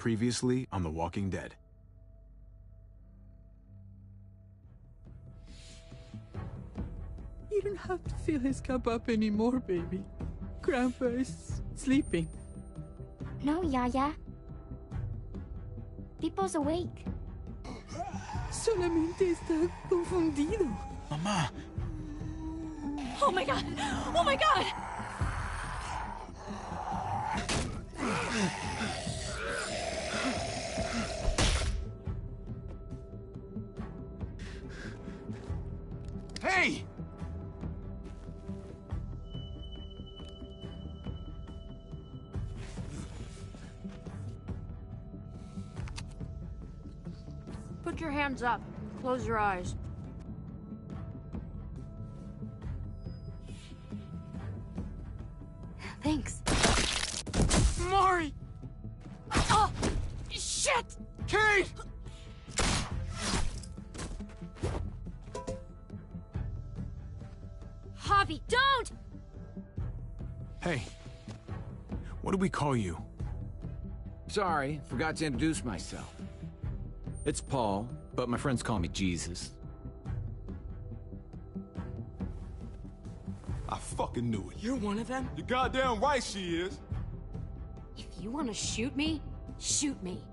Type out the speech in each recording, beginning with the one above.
Previously on The Walking Dead. You don't have to fill his cup up anymore, baby. Grandpa is sleeping. No, Yaya. Pipo's awake. Solamente está confundido. Mamá! Oh my god! Oh my god! Hey! Put your hands up. Close your eyes. Thanks. Mari! Oh! Shit! Kate! Javi, don't! Hey. What do we call you? Sorry, forgot to introduce myself. It's Paul, but my friends call me Jesus. I fucking knew it. You're one of them? You're goddamn right she is. If you want to shoot me, shoot me.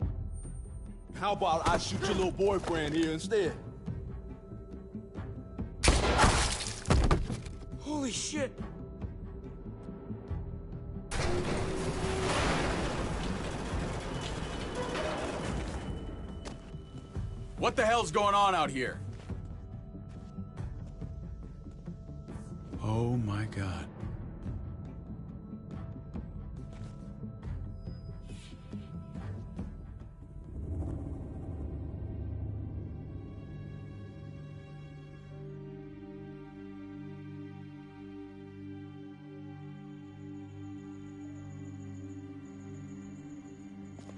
How about I shoot your little boyfriend here instead? Holy shit! What the hell's going on out here? Oh my god.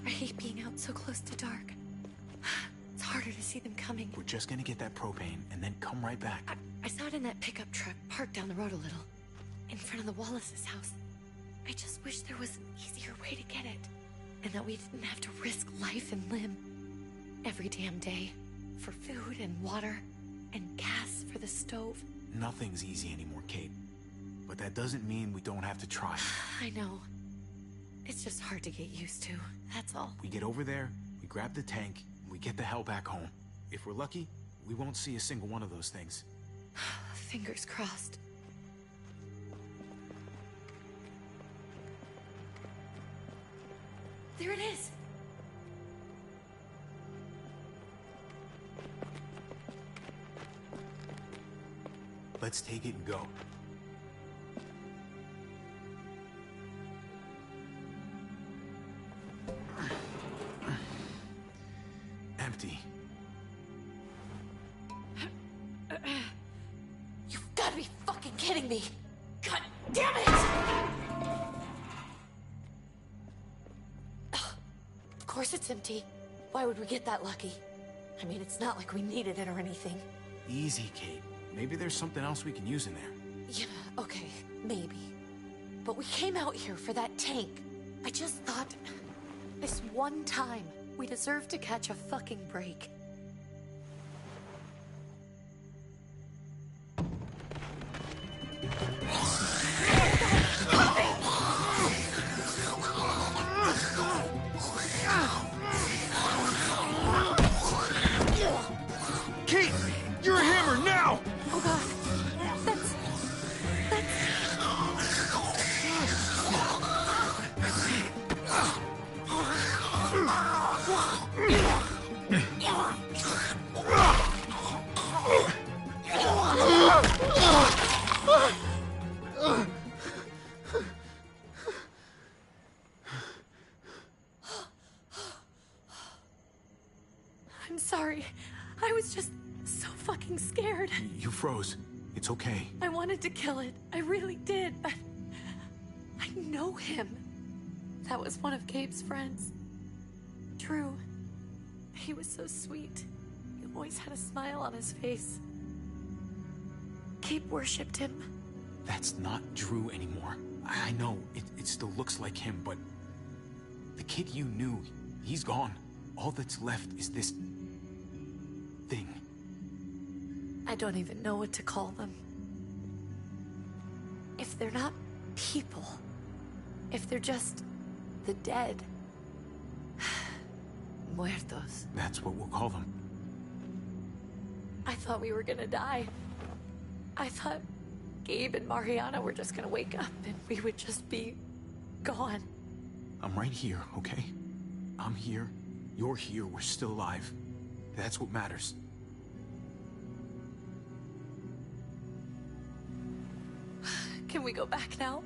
I hate being out so close to dark. It's harder to see them coming. We're just gonna get that propane and then come right back. I saw it in that pickup truck parked down the road a little, in front of the Wallace's house. I just wish there was an easier way to get it, and that we didn't have to risk life and limb every damn day for food and water and gas for the stove. Nothing's easy anymore, Kate. But that doesn't mean we don't have to try. I know. It's just hard to get used to, that's all. We get over there, we grab the tank, and we get the hell back home. If we're lucky, we won't see a single one of those things. Fingers crossed. There it is! Let's take it and go. Empty. You've got to be fucking kidding me! God damn it! Of course it's empty. Why would we get that lucky? I mean, it's not like we needed it or anything. Easy, Kate. Maybe there's something else we can use in there. Yeah, okay, maybe. But we came out here for that tank. I just thought, this one time, we deserve to catch a fucking break. Kate! You're a hammer now! Oh god, that's... I'm sorry. I was just so fucking scared. You froze. It's okay. I wanted to kill it. I really did, but I know him. That was one of Gabe's friends. Drew. He was so sweet. He always had a smile on his face. Gabe worshipped him. That's not Drew anymore. I know, it still looks like him, but... The kid you knew, He's gone. All that's left is this... thing. I don't even know what to call them. If they're not people, if they're just the dead, muertos. That's what we'll call them. I thought we were gonna die. I thought Gabe and Mariana were just gonna wake up and we would just be gone. I'm right here, okay? I'm here. You're here. We're still alive. That's what matters. Can we go back now?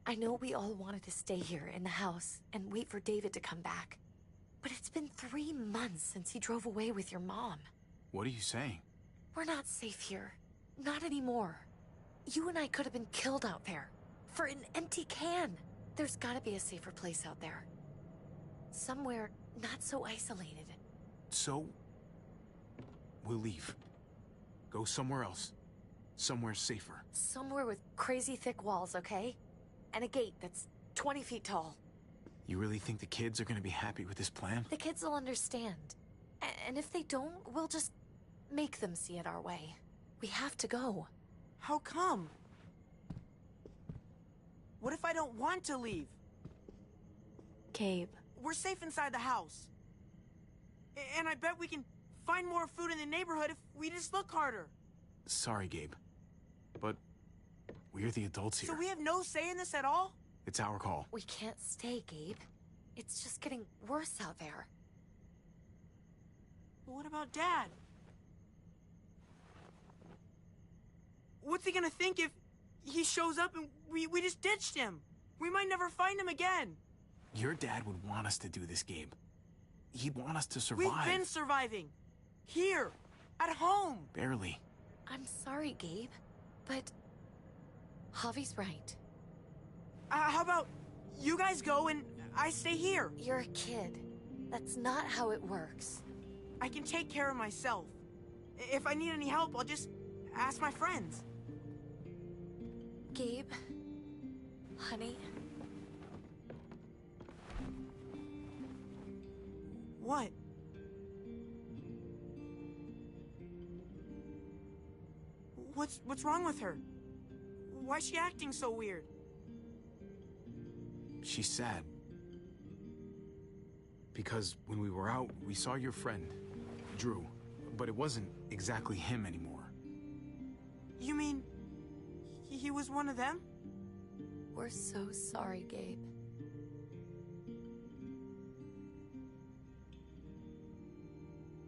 I know we all wanted to stay here in the house and wait for David to come back. But it's been 3 months since he drove away with your mom. What are you saying? We're not safe here. Not anymore. You and I could have been killed out there. For an empty can. There's gotta be a safer place out there. Somewhere not so isolated. So... we'll leave. Go somewhere else. Somewhere safer. Somewhere with crazy thick walls, okay? And a gate that's 20 feet tall. You really think the kids are gonna be happy with this plan? The kids will understand. And if they don't, we'll just make them see it our way. We have to go. How come? What if I don't want to leave? Gabe. We're safe inside the house. And I bet we can find more food in the neighborhood if we just look harder. Sorry, Gabe. But we're the adults here. So we have no say in this at all? It's our call. We can't stay, Gabe. It's just getting worse out there. But what about Dad? What's he gonna think if he shows up and we just ditched him? We might never find him again. Your dad would want us to do this, Gabe. He'd want us to survive. We've been surviving. Here. At home. Barely. I'm sorry, Gabe, but Javi's right. How about you guys go and I stay here? You're a kid. That's not how it works. I can take care of myself. If I need any help, I'll just ask my friends. Gabe, honey. What? What's wrong with her? Why's she acting so weird? She's sad. Because when we were out, we saw your friend, Drew. But it wasn't exactly him anymore. You mean he was one of them? We're so sorry, Gabe.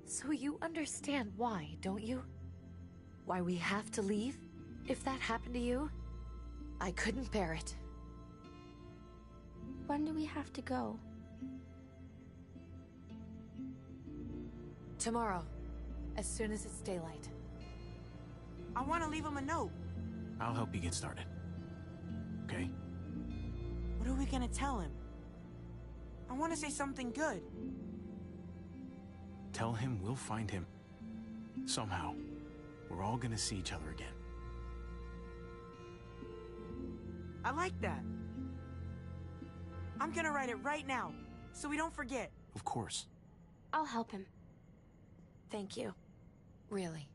So you understand why, don't you? Why we have to leave? If that happened to you, I couldn't bear it. When do we have to go? Tomorrow, as soon as it's daylight. I want to leave him a note. I'll help you get started. Okay? What are we gonna tell him? I want to say something good. Tell him we'll find him. Somehow. We're all gonna see each other again. I like that. I'm gonna write it right now, so we don't forget. Of course. I'll help him. Thank you. Really.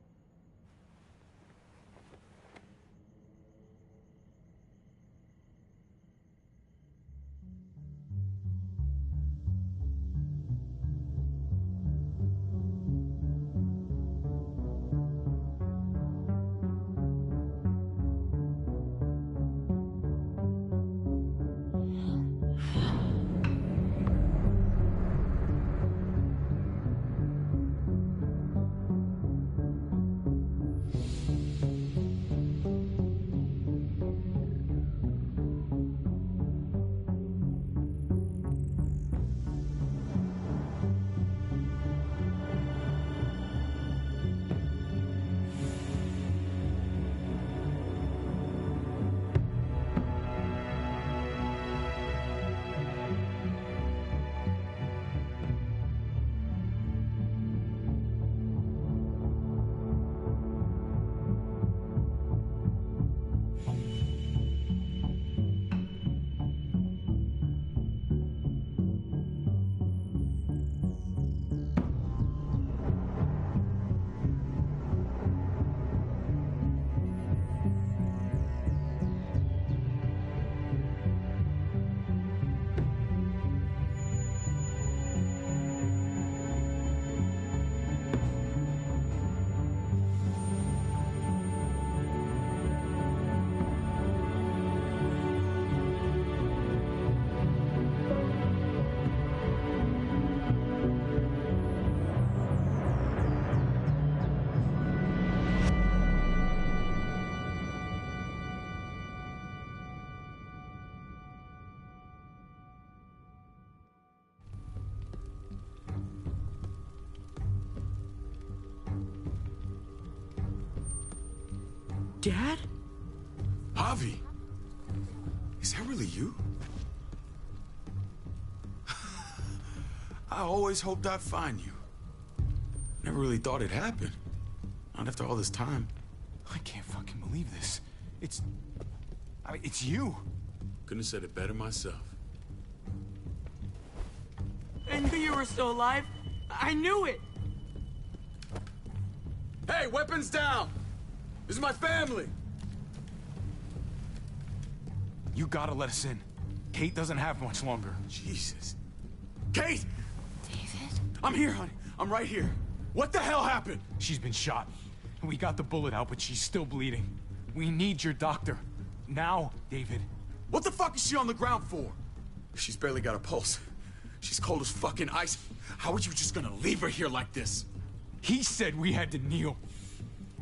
Dad? Javi! Is that really you? I always hoped I'd find you. Never really thought it'd happen. Not after all this time. I can't fucking believe this. It's you. Couldn't have said it better myself. I knew you were still alive. I knew it. Hey, weapons down! This is my family! You gotta let us in. Kate doesn't have much longer. Jesus. Kate! David? I'm here, honey. I'm right here. What the hell happened? She's been shot. And we got the bullet out, but she's still bleeding. We need your doctor. Now, David. What the fuck is she on the ground for? She's barely got a pulse. She's cold as fucking ice. How are you just gonna leave her here like this? He said we had to kneel.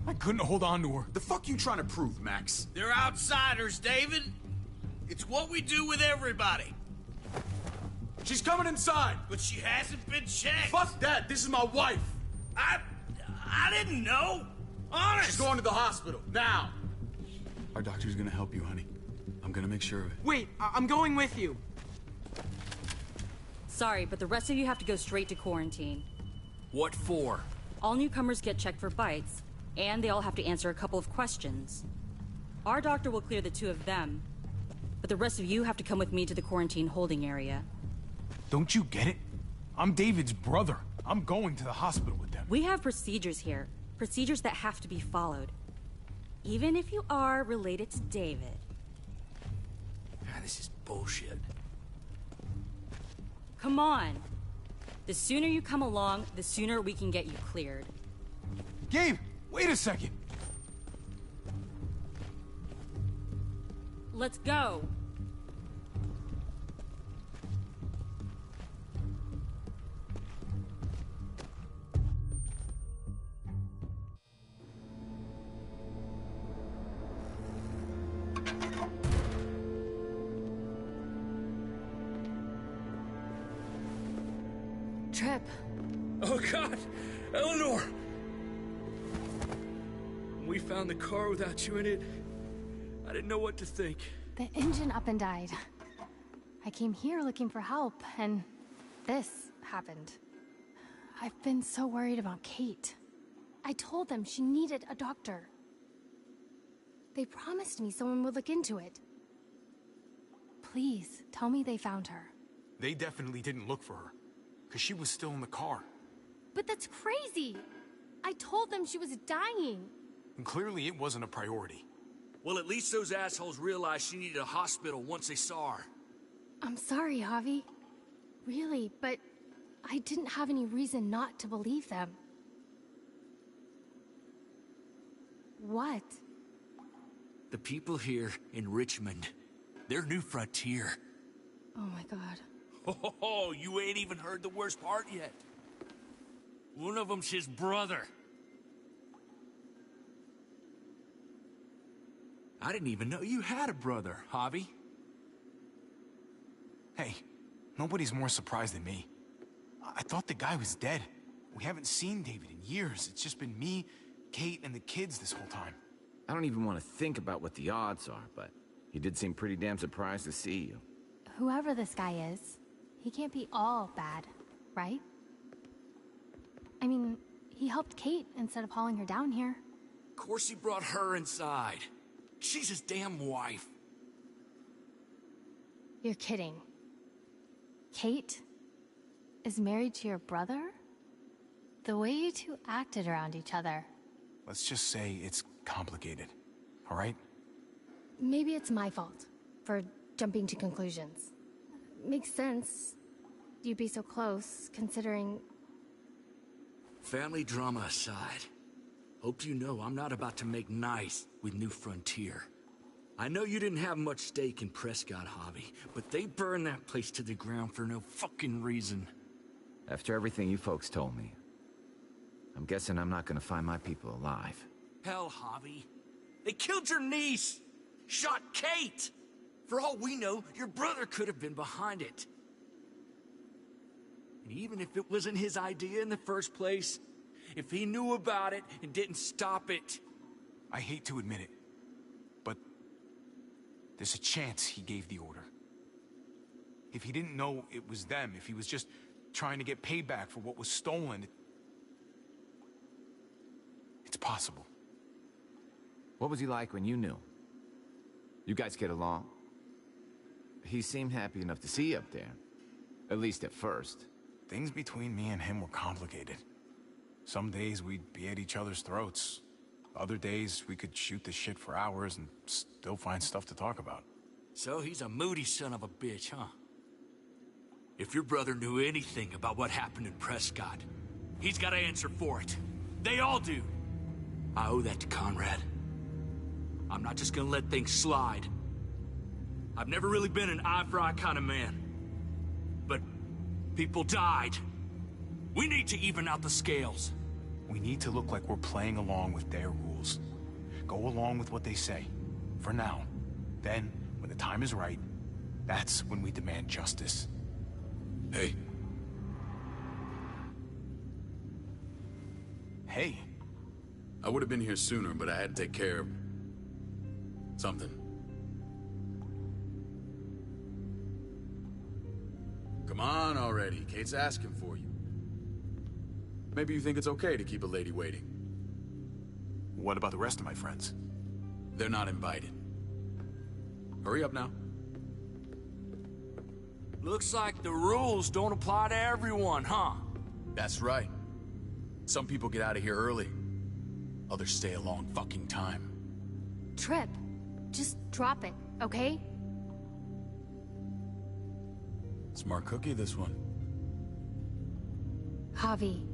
I couldn't hold on to her. The fuck you trying to prove, Max? They're outsiders, David. It's what we do with everybody. She's coming inside. But she hasn't been checked. Fuck that. This is my wife. I didn't know. Honest. She's going to the hospital now. Our doctor's gonna help you, honey. I'm gonna make sure of it. Wait, I'm going with you. Sorry, but the rest of you have to go straight to quarantine. What for? All newcomers get checked for bites, and they all have to answer a couple of questions. Our doctor will clear the two of them, but the rest of you have to come with me to the quarantine holding area. Don't you get it? I'm David's brother. I'm going to the hospital with them. We have procedures here. Procedures that have to be followed. Even if you are related to David. This is bullshit. Come on. The sooner you come along, the sooner we can get you cleared. Gabe, wait a second. Let's go. Trip. Oh, God! Eleanor! When we found the car without you in it, I didn't know what to think. The engine up and died. I came here looking for help, and this happened. I've been so worried about Kate. I told them she needed a doctor. They promised me someone would look into it. Please, tell me they found her. They definitely didn't look for her, because she was still in the car. But that's crazy! I told them she was dying. And clearly it wasn't a priority. Well, at least those assholes realized she needed a hospital once they saw her. I'm sorry, Javi. Really, but I didn't have any reason not to believe them. What? The people here in Richmond, they're New Frontier. Oh my god. Oh, you ain't even heard the worst part yet. One of them's his brother. I didn't even know you had a brother, Javi. Hey, nobody's more surprised than me. I thought the guy was dead. We haven't seen David in years. It's just been me, Kate, and the kids this whole time. I don't even want to think about what the odds are, but he did seem pretty damn surprised to see you. Whoever this guy is, he can't be all bad, right? I mean, he helped Kate instead of hauling her down here. Of course he brought her inside. She's his damn wife. You're kidding. Kate is married to your brother? The way you two acted around each other. Let's just say it's complicated, all right? Maybe it's my fault for jumping to conclusions. Makes sense. You'd be so close, considering... Family drama aside, hope you know I'm not about to make nice with New Frontier. I know you didn't have much stake in Prescott, Javi, but they burned that place to the ground for no fucking reason. After everything you folks told me, I'm guessing I'm not gonna find my people alive. Hell, Javi. They killed your niece! Shot Kate! For all we know, your brother could have been behind it. And even if it wasn't his idea in the first place, if he knew about it and didn't stop it... I hate to admit it, there's a chance he gave the order. If he didn't know it was them, if he was just trying to get payback for what was stolen, it's possible. What was he like when you knew? You guys get along? He seemed happy enough to see you up there. At least at first. Things between me and him were complicated. Some days we'd be at each other's throats. Other days we could shoot the shit for hours and still find stuff to talk about. So he's a moody son of a bitch, huh? If your brother knew anything about what happened in Prescott, he's got to answer for it. They all do. I owe that to Conrad. I'm not just gonna let things slide. I've never really been an eye-for-eye kind of man. But people died. We need to even out the scales. We need to look like we're playing along with their rules. Go along with what they say. For now. Then, when the time is right, that's when we demand justice. Hey. Hey. I would have been here sooner, but I had to take care of something. Come on already. Kate's asking for you. Maybe you think it's okay to keep a lady waiting. What about the rest of my friends? They're not invited. Hurry up now. Looks like the rules don't apply to everyone, huh? That's right. Some people get out of here early. Others stay a long fucking time. Trip, just drop it, okay? Smart cookie, this one. Javi,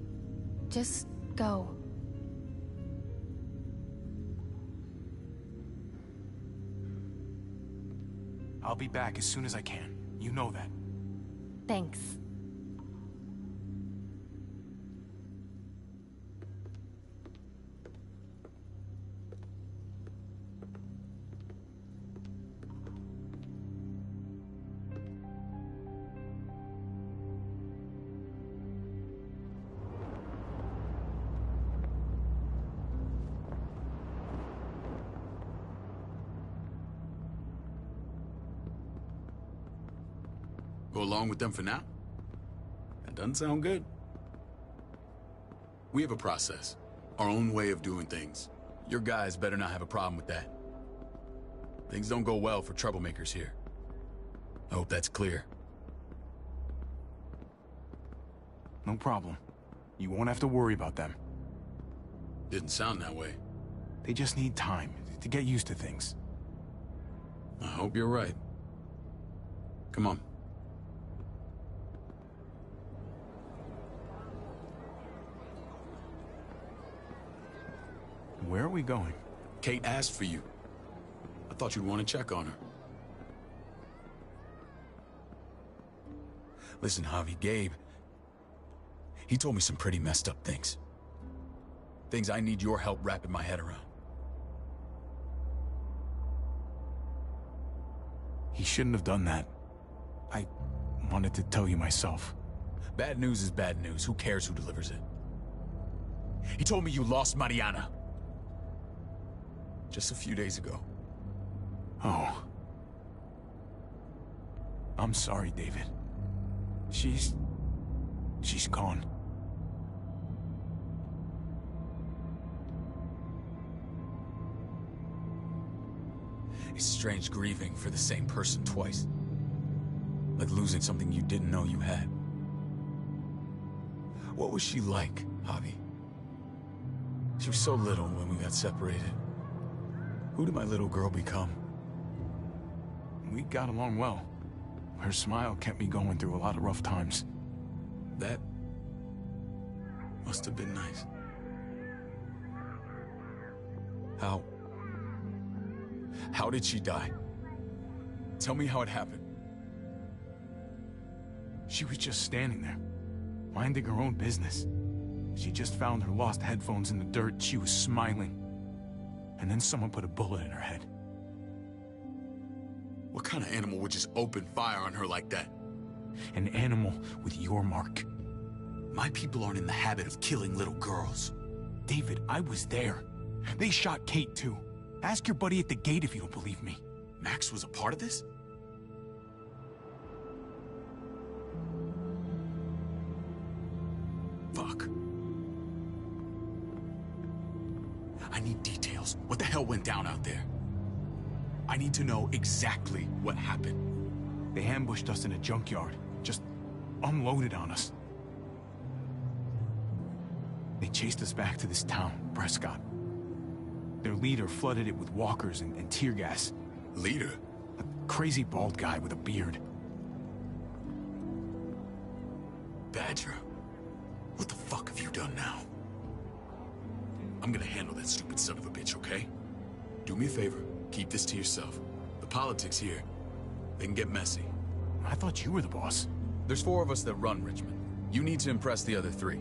just go. I'll be back as soon as I can. You know that. Thanks. Go along with them for now? That doesn't sound good. We have a process. Our own way of doing things. Your guys better not have a problem with that. Things don't go well for troublemakers here. I hope that's clear. No problem. You won't have to worry about them. Didn't sound that way. They just need time to get used to things. I hope you're right. Come on. Where are we going? Kate asked for you. I thought you'd want to check on her. Listen, Javi, Gabe... he told me some pretty messed up things. Things I need your help wrapping my head around. He shouldn't have done that. I wanted to tell you myself. Bad news is bad news. Who cares who delivers it? He told me you lost Mariana. Just a few days ago. Oh. I'm sorry, David. She's gone. It's strange grieving for the same person twice. Like losing something you didn't know you had. What was she like, Javi? She was so little when we got separated. Who did my little girl become? We got along well. Her smile kept me going through a lot of rough times. That must have been nice. How did she die? Tell me how it happened. She was just standing there, minding her own business. She just found her lost headphones in the dirt. She was smiling. And then someone put a bullet in her head. What kind of animal would just open fire on her like that? An animal with your mark. My people aren't in the habit of killing little girls. David, I was there. They shot Kate too. Ask your buddy at the gate if you don't believe me. Max was a part of this? Fuck. I need details. What the hell went down out there? I need to know exactly what happened. They ambushed us in a junkyard. Just unloaded on us. They chased us back to this town, Prescott. Their leader flooded it with walkers and tear gas. Leader? A crazy bald guy with a beard. Badger, what the fuck have you done now? I'm gonna handle that stupid son of a bitch, okay? Do me a favor, keep this to yourself. The politics here, they can get messy. I thought you were the boss. There's 4 of us that run Richmond. You need to impress the other 3.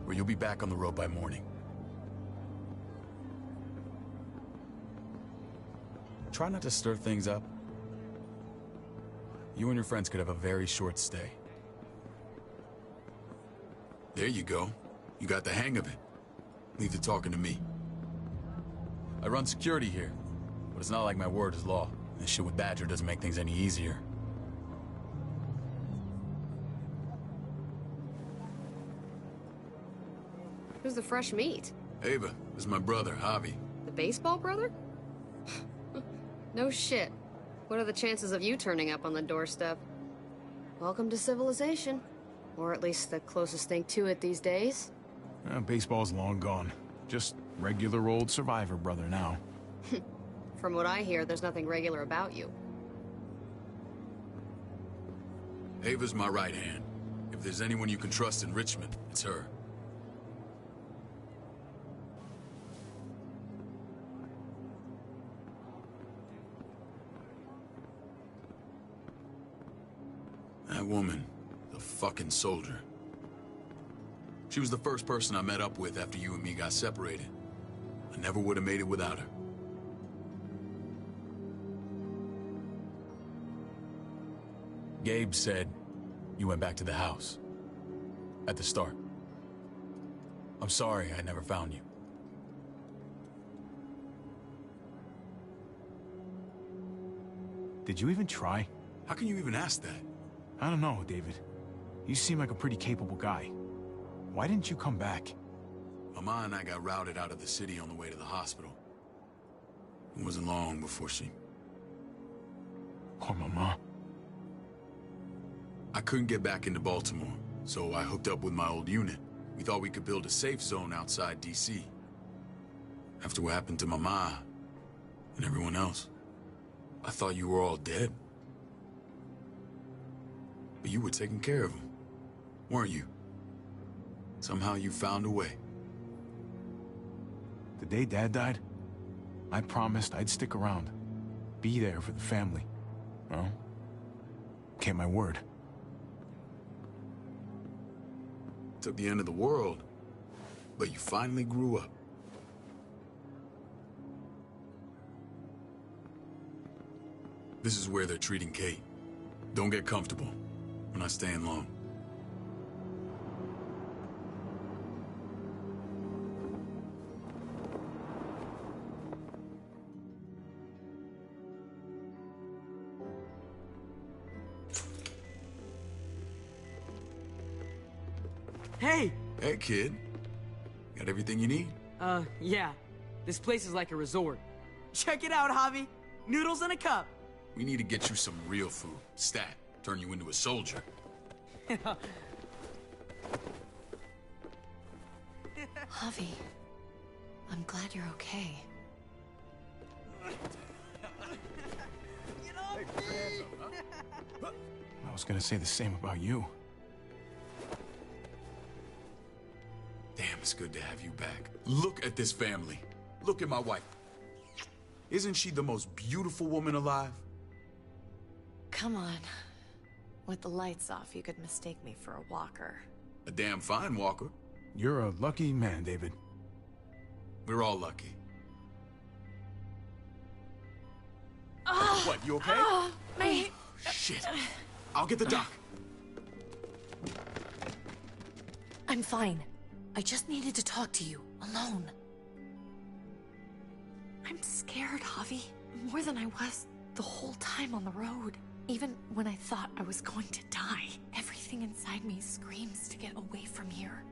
Or you'll be back on the road by morning. Try not to stir things up. You and your friends could have a very short stay. There you go. You got the hang of it. Leave the talking to me. I run security here, but it's not like my word is law. This shit with Badger doesn't make things any easier. Who's the fresh meat? Ava, this is my brother, Javi. The baseball brother? No shit. What are the chances of you turning up on the doorstep? Welcome to civilization. Or at least the closest thing to it these days. Baseball's long gone. Just regular old survivor brother now. From what I hear, there's nothing regular about you. Ava's my right hand. If there's anyone you can trust in Richmond, it's her. That woman, the fucking soldier. She was the first person I met up with after you and me got separated. I never would have made it without her. Gabe said you went back to the house. At the start. I'm sorry I never found you. Did you even try? How can you even ask that? I don't know, David. You seem like a pretty capable guy. Why didn't you come back? Mama and I got routed out of the city on the way to the hospital. It wasn't long before she... Poor Mama. I couldn't get back into Baltimore, so I hooked up with my old unit. We thought we could build a safe zone outside D.C. After what happened to Mama and everyone else, I thought you were all dead. But you were taking care of them, weren't you? Somehow you found a way. The day Dad died, I promised I'd stick around. Be there for the family. Well, kept my word. Took the end of the world, but you finally grew up. This is where they're treating Kate. Don't get comfortable. We're not staying long. Hey! Hey, kid. Got everything you need? Yeah. This place is like a resort. Check it out, Javi. Noodles in a cup. We need to get you some real food. Stat. Turn you into a soldier. Javi, I'm glad you're okay. I was gonna say the same about you. Damn, it's good to have you back. Look at this family. Look at my wife. Isn't she the most beautiful woman alive? Come on. With the lights off, you could mistake me for a walker. A damn fine walker. You're a lucky man, David. We're all lucky. What, you okay? My... Shit. I'll get the doc. I'm fine. I just needed to talk to you, alone. I'm scared, Javi. More than I was the whole time on the road. Even when I thought I was going to die, everything inside me screams to get away from here.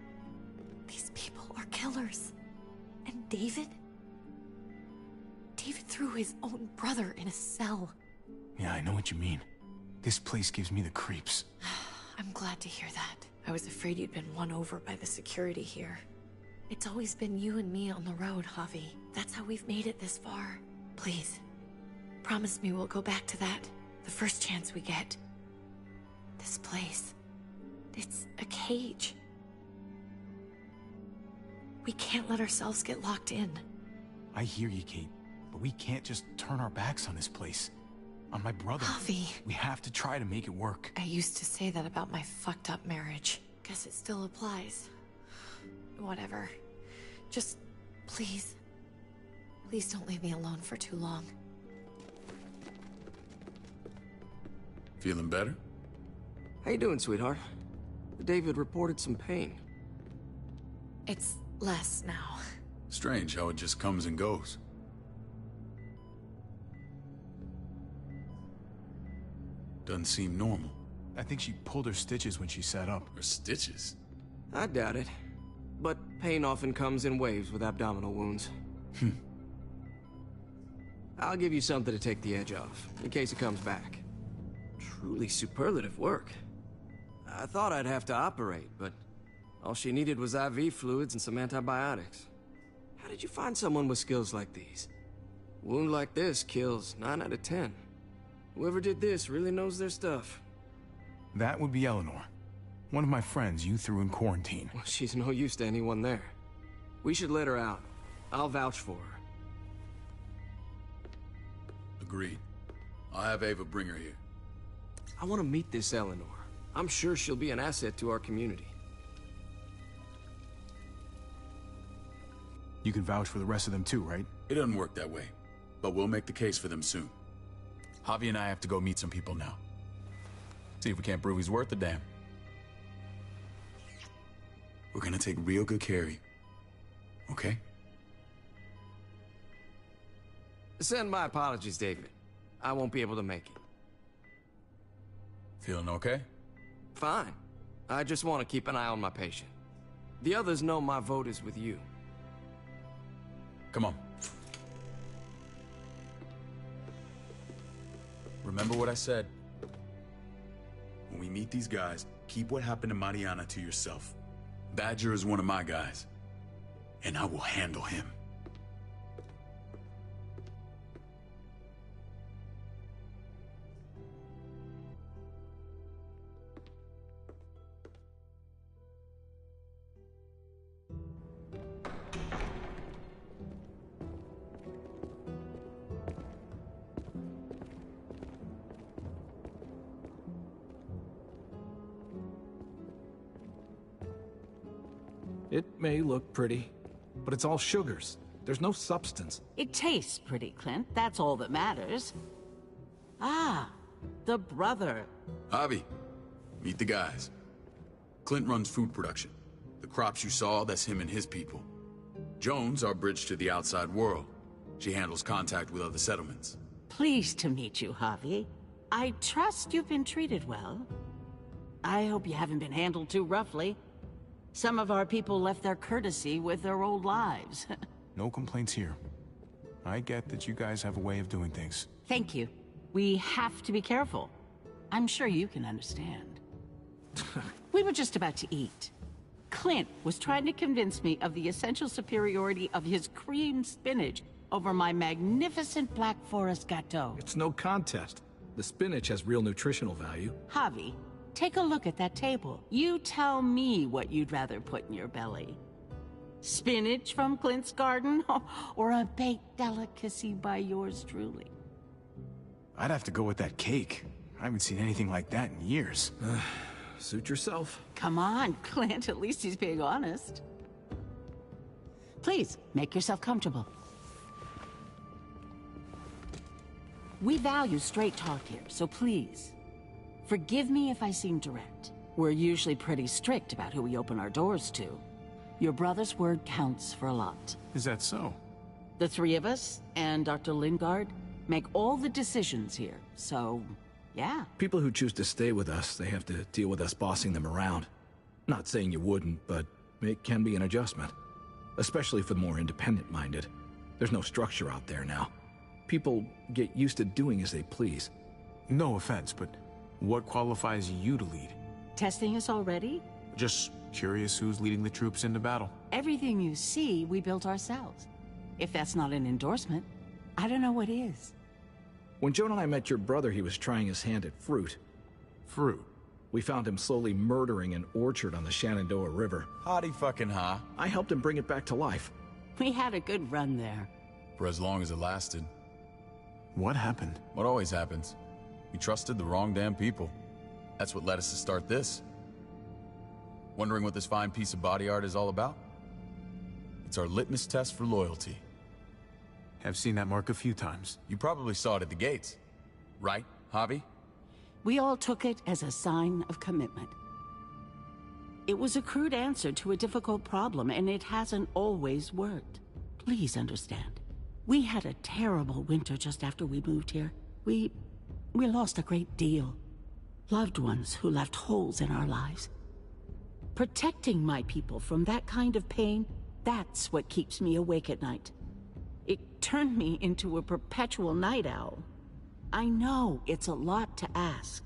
These people are killers. And David? David threw his own brother in a cell. Yeah, I know what you mean. This place gives me the creeps. I'm glad to hear that. I was afraid you'd been won over by the security here. It's always been you and me on the road, Javi. That's how we've made it this far. Please, promise me we'll go back to that the first chance we get. This place, it's a cage. We can't let ourselves get locked in. I hear you, Kate, but we can't just turn our backs on this place. On my brother. Javi. We have to try to make it work. I used to say that about my fucked up marriage. Guess it still applies. Whatever. Just, please. Please don't leave me alone for too long. Feeling better? How you doing, sweetheart? David reported some pain. It's less now. Strange how it just comes and goes. Doesn't seem normal. I think she pulled her stitches when she sat up. Her stitches? I doubt it. But pain often comes in waves with abdominal wounds. I'll give you something to take the edge off, in case it comes back. Truly superlative work. I thought I'd have to operate, but all she needed was IV fluids and some antibiotics. How did you find someone with skills like these? A wound like this kills 9 out of 10. Whoever did this really knows their stuff. That would be Eleanor. One of my friends you threw in quarantine. Well, she's no use to anyone there. We should let her out. I'll vouch for her. Agreed. I'll have Ava bring her here. I want to meet this Eleanor. I'm sure she'll be an asset to our community. You can vouch for the rest of them too, right? It doesn't work that way, but we'll make the case for them soon. Javi and I have to go meet some people now. See if we can't prove he's worth a damn. We're gonna take real good care of you. Okay? Send my apologies, David. I won't be able to make it. Feeling okay? Fine. I just want to keep an eye on my patient. The others know my vote is with you. Come on. Remember what I said. When we meet these guys, keep what happened to Mariana to yourself. Badger is one of my guys, and I will handle him. It may look pretty, but it's all sugars. There's no substance. It tastes pretty, Clint. That's all that matters. Ah, the brother. Javi, meet the guys. Clint runs food production. The crops you saw, that's him and his people. Jones, our bridge to the outside world. She handles contact with other settlements. Pleased to meet you, Javi. I trust you've been treated well. I hope you haven't been handled too roughly. Some of our people left their courtesy with their old lives. No complaints here. I get that you guys have a way of doing things. Thank you. We have to be careful. I'm sure you can understand. We were just about to eat. Clint was trying to convince me of the essential superiority of his creamed spinach over my magnificent Black Forest gâteau. It's no contest. The spinach has real nutritional value. Javi, take a look at that table. You tell me what you'd rather put in your belly. Spinach from Clint's garden, or a baked delicacy by yours truly? I'd have to go with that cake. I haven't seen anything like that in years. Suit yourself. Come on, Clint, at least he's being honest. Please, make yourself comfortable. We value straight talk here, so please, forgive me if I seem direct. We're usually pretty strict about who we open our doors to. Your brother's word counts for a lot. Is that so? The three of us, and Dr. Lingard, make all the decisions here, so yeah. People who choose to stay with us, they have to deal with us bossing them around. Not saying you wouldn't, but it can be an adjustment. Especially for the more independent-minded. There's no structure out there now. People get used to doing as they please. No offense, but what qualifies you to lead? Testing us already? Just curious who's leading the troops into battle. Everything you see, we built ourselves. If that's not an endorsement, I don't know what is. When Joan and I met your brother, he was trying his hand at fruit. Fruit? We found him slowly murdering an orchard on the Shenandoah River. Howdy fucking ha. I helped him bring it back to life. We had a good run there. For as long as it lasted. What happened? What always happens. We trusted the wrong damn people. That's what led us to start this. Wondering what this fine piece of body art is all about? It's our litmus test for loyalty. Have seen that mark a few times. You probably saw it at the gates. Right, Javi? We all took it as a sign of commitment. It was a crude answer to a difficult problem, and it hasn't always worked. Please understand. We had a terrible winter just after we moved here. We lost a great deal. Loved ones who left holes in our lives. Protecting my people from that kind of pain, that's what keeps me awake at night. It turned me into a perpetual night owl. I know it's a lot to ask,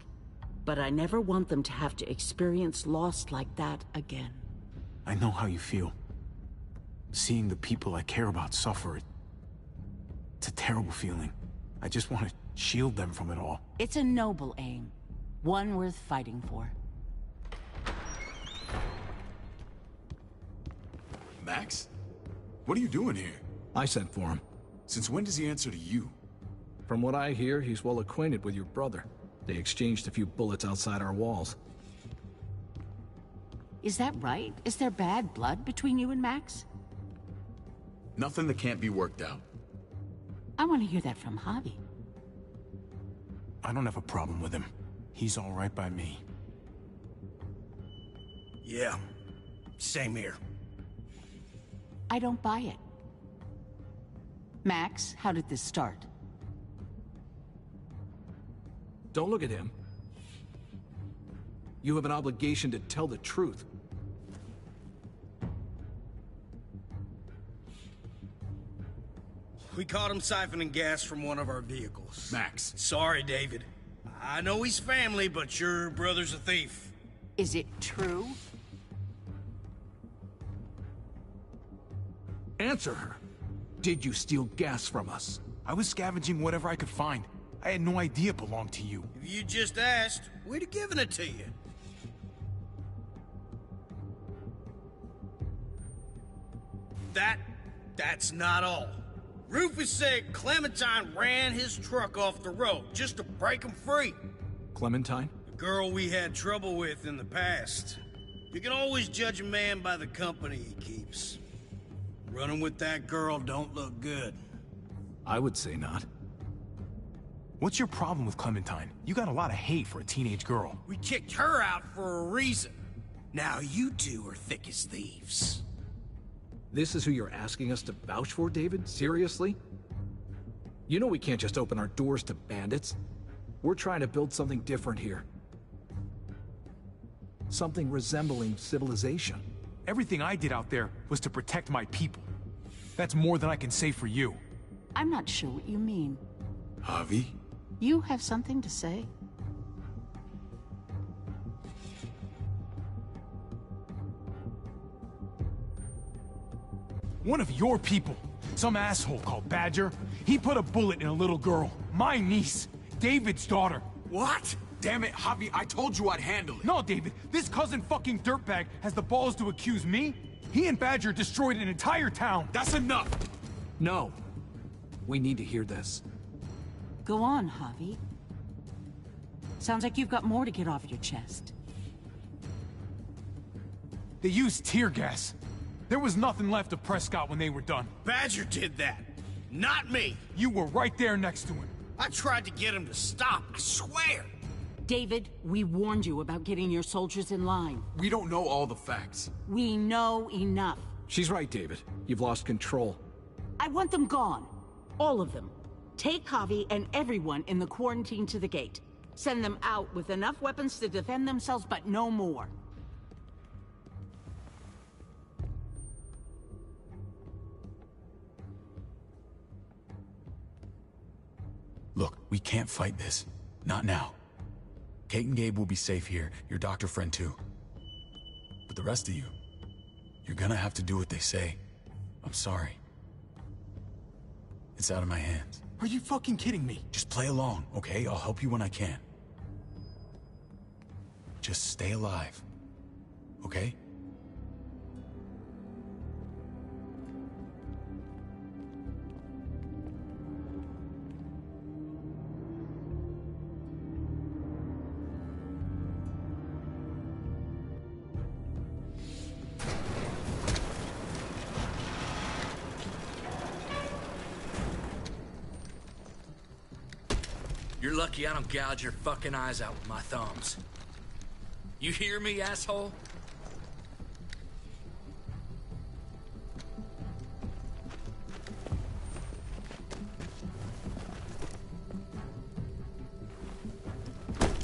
but I never want them to have to experience loss like that again. I know how you feel. Seeing the people I care about suffer, it's a terrible feeling. I just want to shield them from it all. It's a noble aim, one worth fighting for. Max? What are you doing here? I sent for him. Since when does he answer to you? From what I hear, he's well acquainted with your brother. They exchanged a few bullets outside our walls. Is that right? Is there bad blood between you and Max? Nothing that can't be worked out. I want to hear that from Javi. I don't have a problem with him. He's all right by me. Yeah, same here. I don't buy it. Max, how did this start? Don't look at him. You have an obligation to tell the truth. We caught him siphoning gas from one of our vehicles. Max. Sorry, David. I know he's family, but your brother's a thief. Is it true? Answer her. Did you steal gas from us? I was scavenging whatever I could find. I had no idea it belonged to you. If you just asked, we'd have given it to you. That's not all. Rufus said Clementine ran his truck off the road just to break him free. Clementine? The girl we had trouble with in the past. You can always judge a man by the company he keeps. Running with that girl don't look good. I would say not. What's your problem with Clementine? You got a lot of hate for a teenage girl. We kicked her out for a reason. Now you two are thick as thieves. This is who you're asking us to vouch for, David? Seriously? You know we can't just open our doors to bandits. We're trying to build something different here. Something resembling civilization. Everything I did out there was to protect my people. That's more than I can say for you. I'm not sure what you mean. Javi? You have something to say? One of your people, some asshole called Badger, he put a bullet in a little girl, my niece, David's daughter. What? Damn it, Javi, I told you I'd handle it. No, David, this cousin fucking dirtbag has the balls to accuse me? He and Badger destroyed an entire town. That's enough! No. We need to hear this. Go on, Javi. Sounds like you've got more to get off your chest. They used tear gas. There was nothing left of Prescott when they were done. Badger did that, not me. You were right there next to him. I tried to get him to stop, I swear. David, we warned you about getting your soldiers in line. We don't know all the facts. We know enough. She's right, David. You've lost control. I want them gone. All of them. Take Javi and everyone in the quarantine to the gate. Send them out with enough weapons to defend themselves, but no more. Look, we can't fight this. Not now. Kate and Gabe will be safe here, your doctor friend too. But the rest of you, you're gonna have to do what they say. I'm sorry. It's out of my hands. Are you fucking kidding me? Just play along, okay? I'll help you when I can. Just stay alive, okay? You're lucky I don't gouge your fucking eyes out with my thumbs. You hear me, asshole?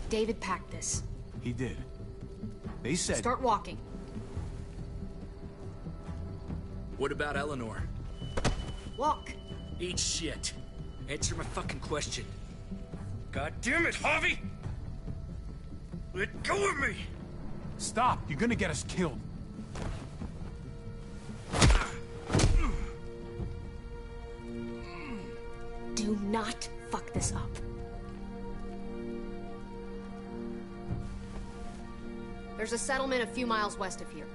David packed this. He did. They said... Start walking. What about Eleanor? Walk. Eat shit. Answer my fucking question. God damn it, Javi! Let go of me! Stop! You're gonna get us killed. Do not fuck this up. There's a settlement a few miles west of here.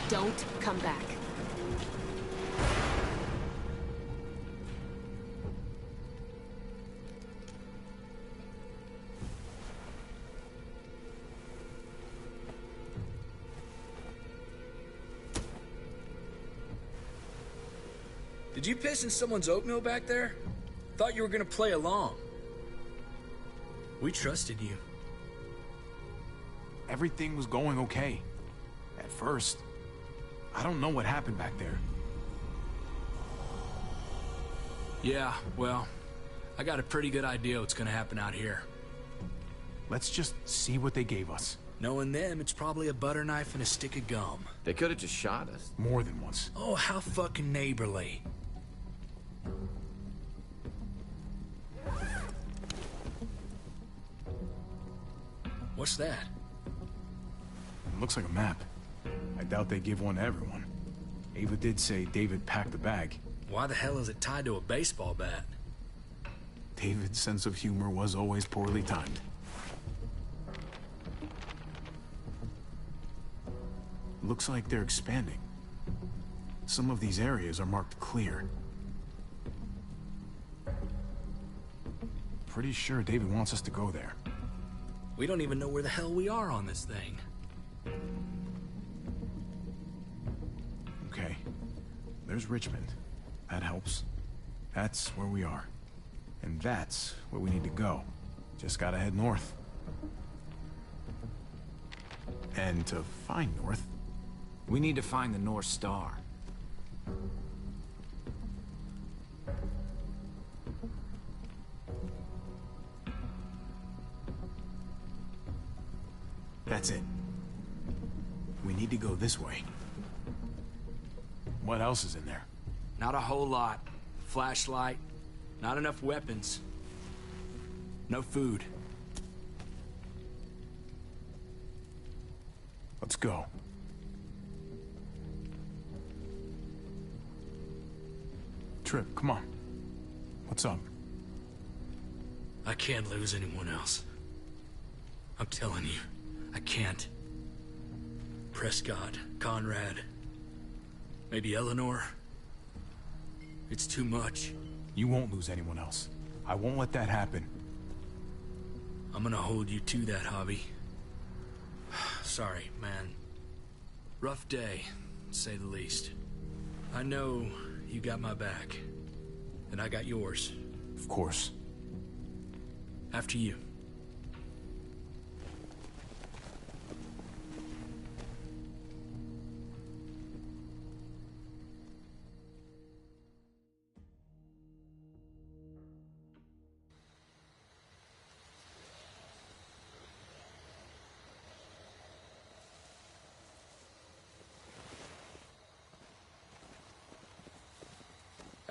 Don't come back. Did you piss in someone's oatmeal back there? Thought you were gonna play along. We trusted you. Everything was going okay. At first. I don't know what happened back there. Yeah, well, I got a pretty good idea what's gonna happen out here. Let's just see what they gave us. Knowing them, it's probably a butter knife and a stick of gum. They could have just shot us. More than once. Oh, how fucking neighborly. What's that? It looks like a map. I doubt they give one to everyone. Ava did say David packed the bag. Why the hell is it tied to a baseball bat? David's sense of humor was always poorly timed. Looks like they're expanding. Some of these areas are marked clear. Pretty sure David wants us to go there. We don't even know where the hell we are on this thing. Okay. There's Richmond. That helps. That's where we are. And that's where we need to go. Just gotta head north. And to find north... We need to find the North Star. That's it. We need to go this way. What else is in there? Not a whole lot. Flashlight. Not enough weapons. No food. Let's go. Trip, come on. What's up? I can't lose anyone else. I'm telling you, I can't. Prescott, Conrad, maybe Eleanor. It's too much. You won't lose anyone else. I won't let that happen. I'm gonna hold you to that, Javi. Sorry, man. Rough day, to say the least. I know you got my back, and I got yours. Of course. After you.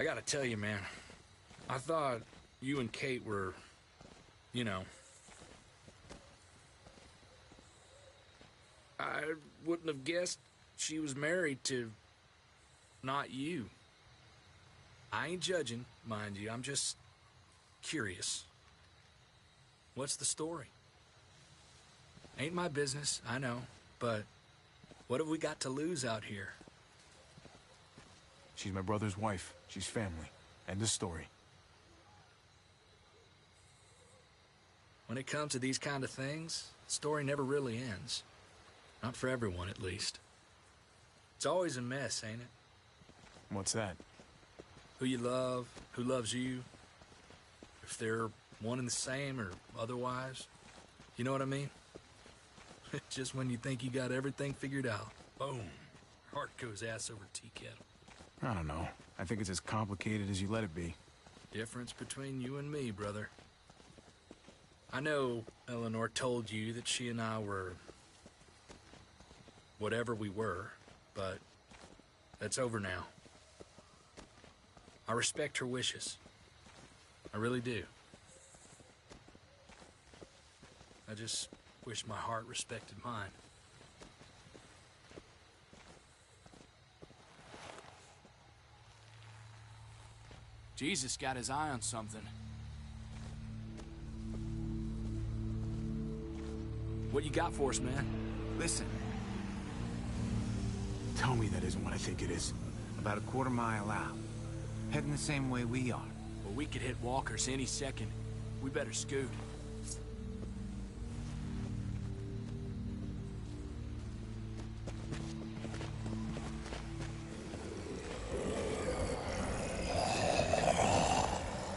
I gotta tell you, man. I thought you and Kate were, you know... I wouldn't have guessed she was married to... not you. I ain't judging, mind you. I'm just curious. What's the story? Ain't my business, I know, but what have we got to lose out here? She's my brother's wife. She's family. End of story. When it comes to these kind of things, the story never really ends. Not for everyone, at least. It's always a mess, ain't it? What's that? Who you love, who loves you, if they're one and the same or otherwise. You know what I mean? Just when you think you got everything figured out, boom, heart goes ass over tea kettle. I don't know. I think it's as complicated as you let it be. Difference between you and me, brother. I know Eleanor told you that she and I were... whatever we were, but that's over now. I respect her wishes. I really do. I just wish my heart respected mine. Jesus got his eye on something. What you got for us, man? Listen. Tell me that isn't what I think it is. About a quarter mile out. Heading the same way we are. Well, we could hit walkers any second. We better scoot.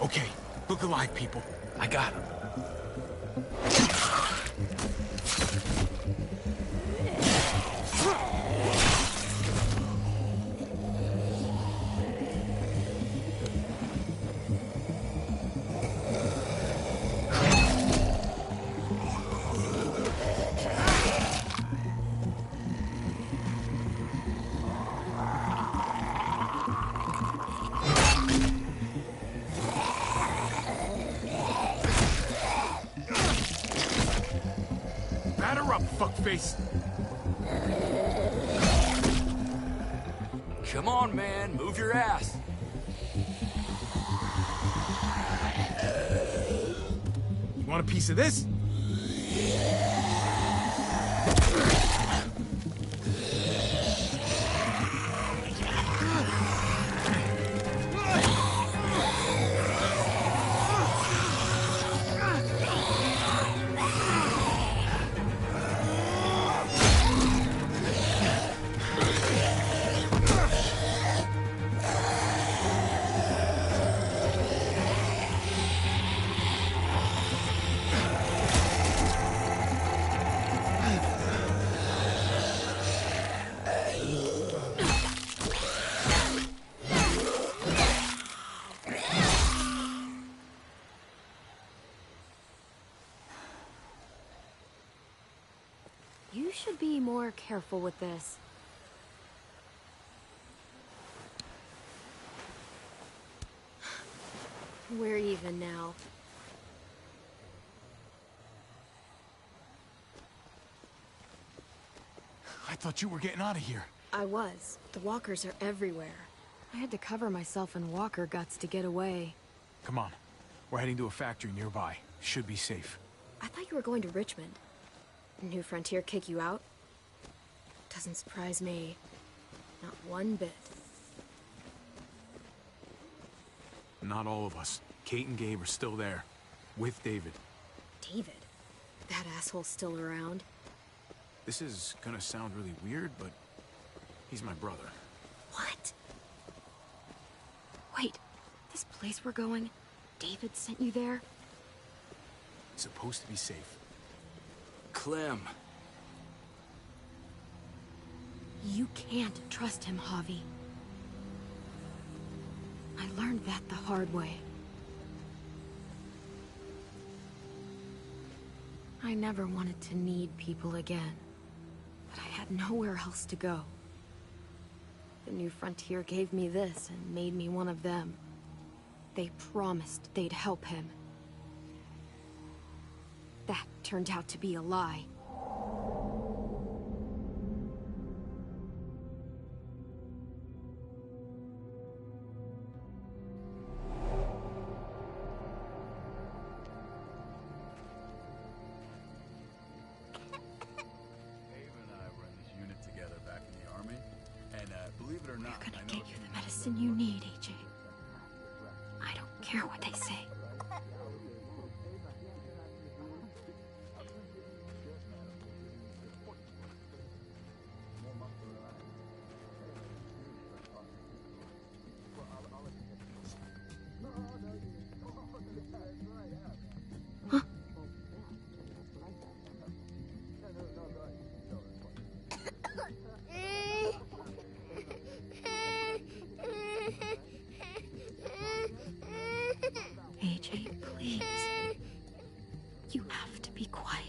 Okay, look alive, people. I got him. Fuckface. Come on, man. Move your ass. You want a piece of this? You should be more careful with this. We're even now. I thought you were getting out of here. I was. The walkers are everywhere. I had to cover myself in walker guts to get away. Come on. We're heading to a factory nearby. Should be safe. I thought you were going to Richmond. New Frontier kick you out? Doesn't surprise me. Not one bit. Not all of us. Kate and Gabe are still there. With David. David? That asshole's still around? This is gonna sound really weird, but he's my brother. What? Wait, this place we're going, David sent you there? It's supposed to be safe. Clem. You can't trust him, Javi. I learned that the hard way. I never wanted to need people again, but I had nowhere else to go. The New Frontier gave me this and made me one of them. They promised they'd help him. That turned out to be a lie. You need, AJ. I don't care what they say. Huh? AJ, please. You have to be quiet.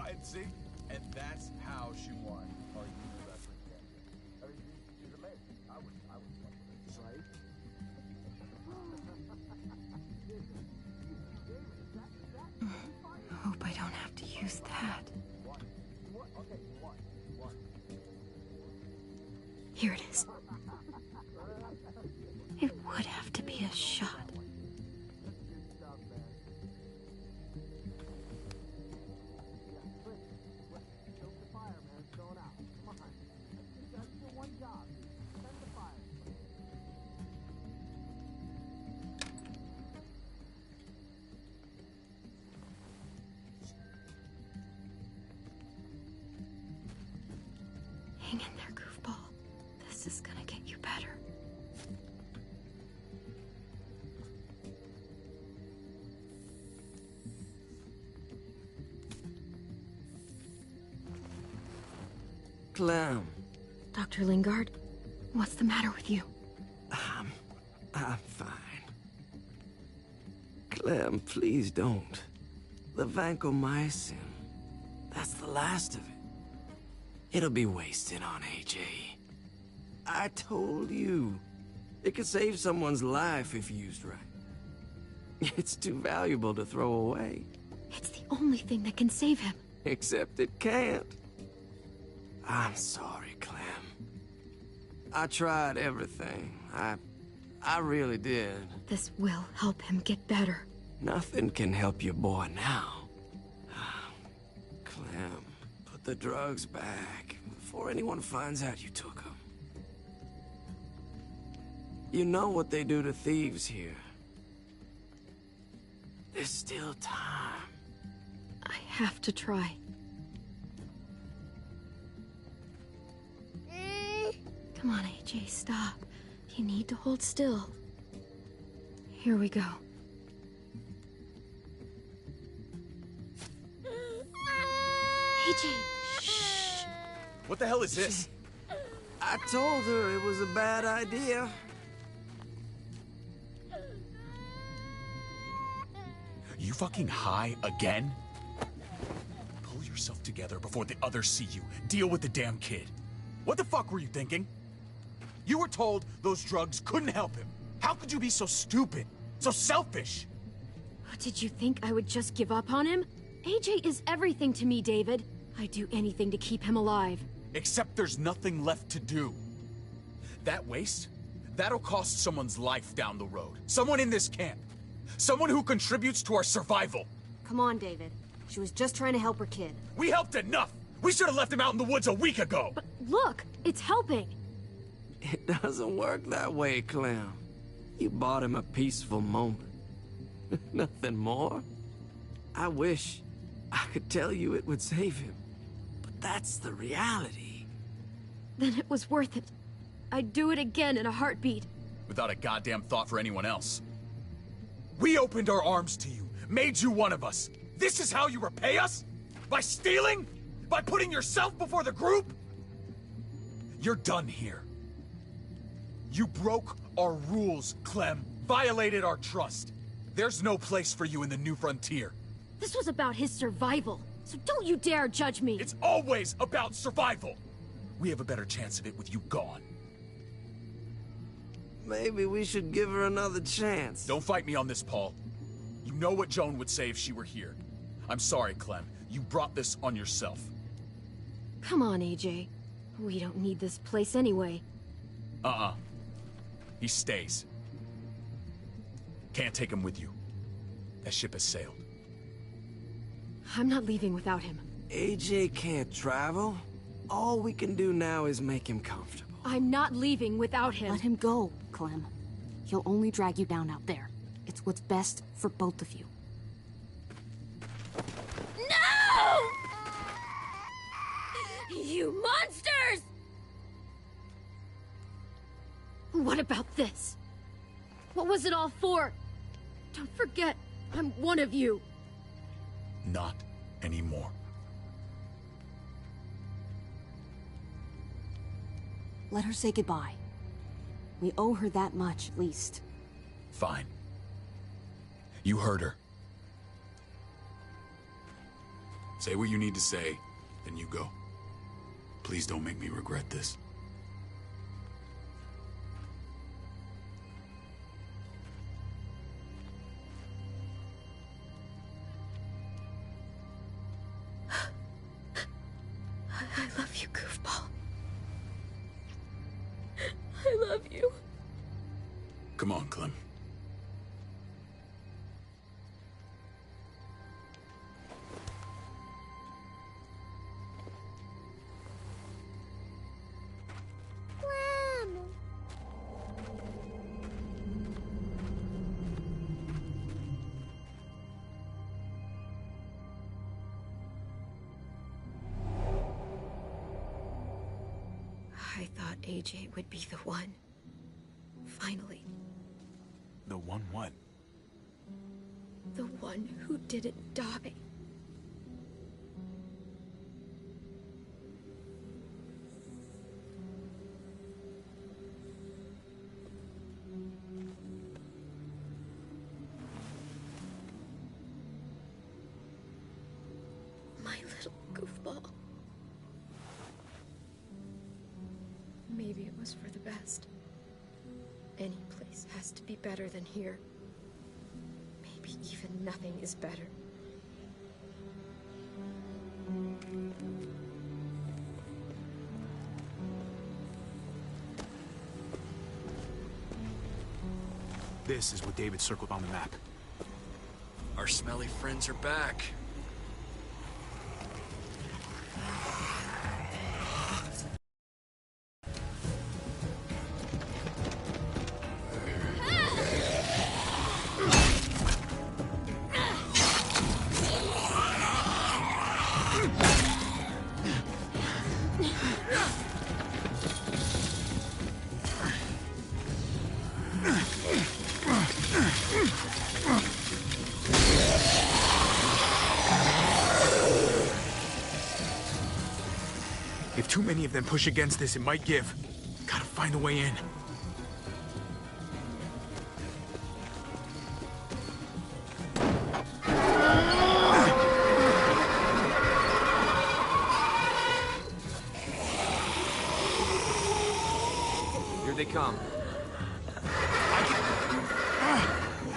And see? And that's how she won. Or you knew that's what she did. I mean, she's amazing. I would right? I hope I don't have to use that. Here it is. It would have to be a shot. Hang in there, goofball. This is gonna get you better. Clem. Dr. Lingard, what's the matter with you? I'm fine. Clem, please don't. The vancomycin, that's the last of it. It'll be wasted on AJ. I told you. It could save someone's life if used right. It's too valuable to throw away. It's the only thing that can save him. Except it can't. I'm sorry, Clem. I tried everything. I really did. This will help him get better. Nothing can help your boy now. Clem, put the drugs back before anyone finds out you took them. You know what they do to thieves here. There's still time. I have to try. Come on, AJ, stop. You need to hold still. Here we go. AJ, shh. What the hell is this? I told her it was a bad idea. You fucking high again? Pull yourself together before the others see you. Deal with the damn kid. What the fuck were you thinking? You were told those drugs couldn't help him. How could you be so stupid? So selfish? Did you think I would just give up on him? AJ is everything to me, David. I'd do anything to keep him alive. Except there's nothing left to do. That waste? That'll cost someone's life down the road. Someone in this camp. Someone who contributes to our survival. Come on, David. She was just trying to help her kid. We helped enough! We should have left him out in the woods a week ago! But look, it's helping! It doesn't work that way, Clem. You bought him a peaceful moment. Nothing more. I wish I could tell you it would save him. But that's the reality. Then it was worth it. I'd do it again in a heartbeat. Without a goddamn thought for anyone else. We opened our arms to you, made you one of us. This is how you repay us? By stealing? By putting yourself before the group? You're done here. You broke our rules, Clem. Violated our trust. There's no place for you in the New Frontier. This was about his survival, so don't you dare judge me. It's always about survival. We have a better chance of it with you gone. Maybe we should give her another chance. Don't fight me on this, Paul. You know what Joan would say if she were here. I'm sorry, Clem. You brought this on yourself. Come on, AJ. We don't need this place anyway. He stays. Can't take him with you. That ship has sailed. I'm not leaving without him. AJ can't travel. All we can do now is make him comfortable. I'm not leaving without him. Let him go, Clem. He'll only drag you down out there. It's what's best for both of you. No! You monsters! What about this? What was it all for? Don't forget, I'm one of you. Not anymore. Let her say goodbye. We owe her that much, at least. Fine. You heard her. Say what you need to say, then you go. Please don't make me regret this. I love you, goofball. I love you. Come on, Clem. I thought AJ would be the one. Finally. The one what? The one who didn't die. My little goofball. Maybe it was for the best. Any place has to be better than here. Maybe even nothing is better. This is what David circled on the map. Our smelly friends are back. If too many of them push against this, it might give. Gotta find a way in. Here they come.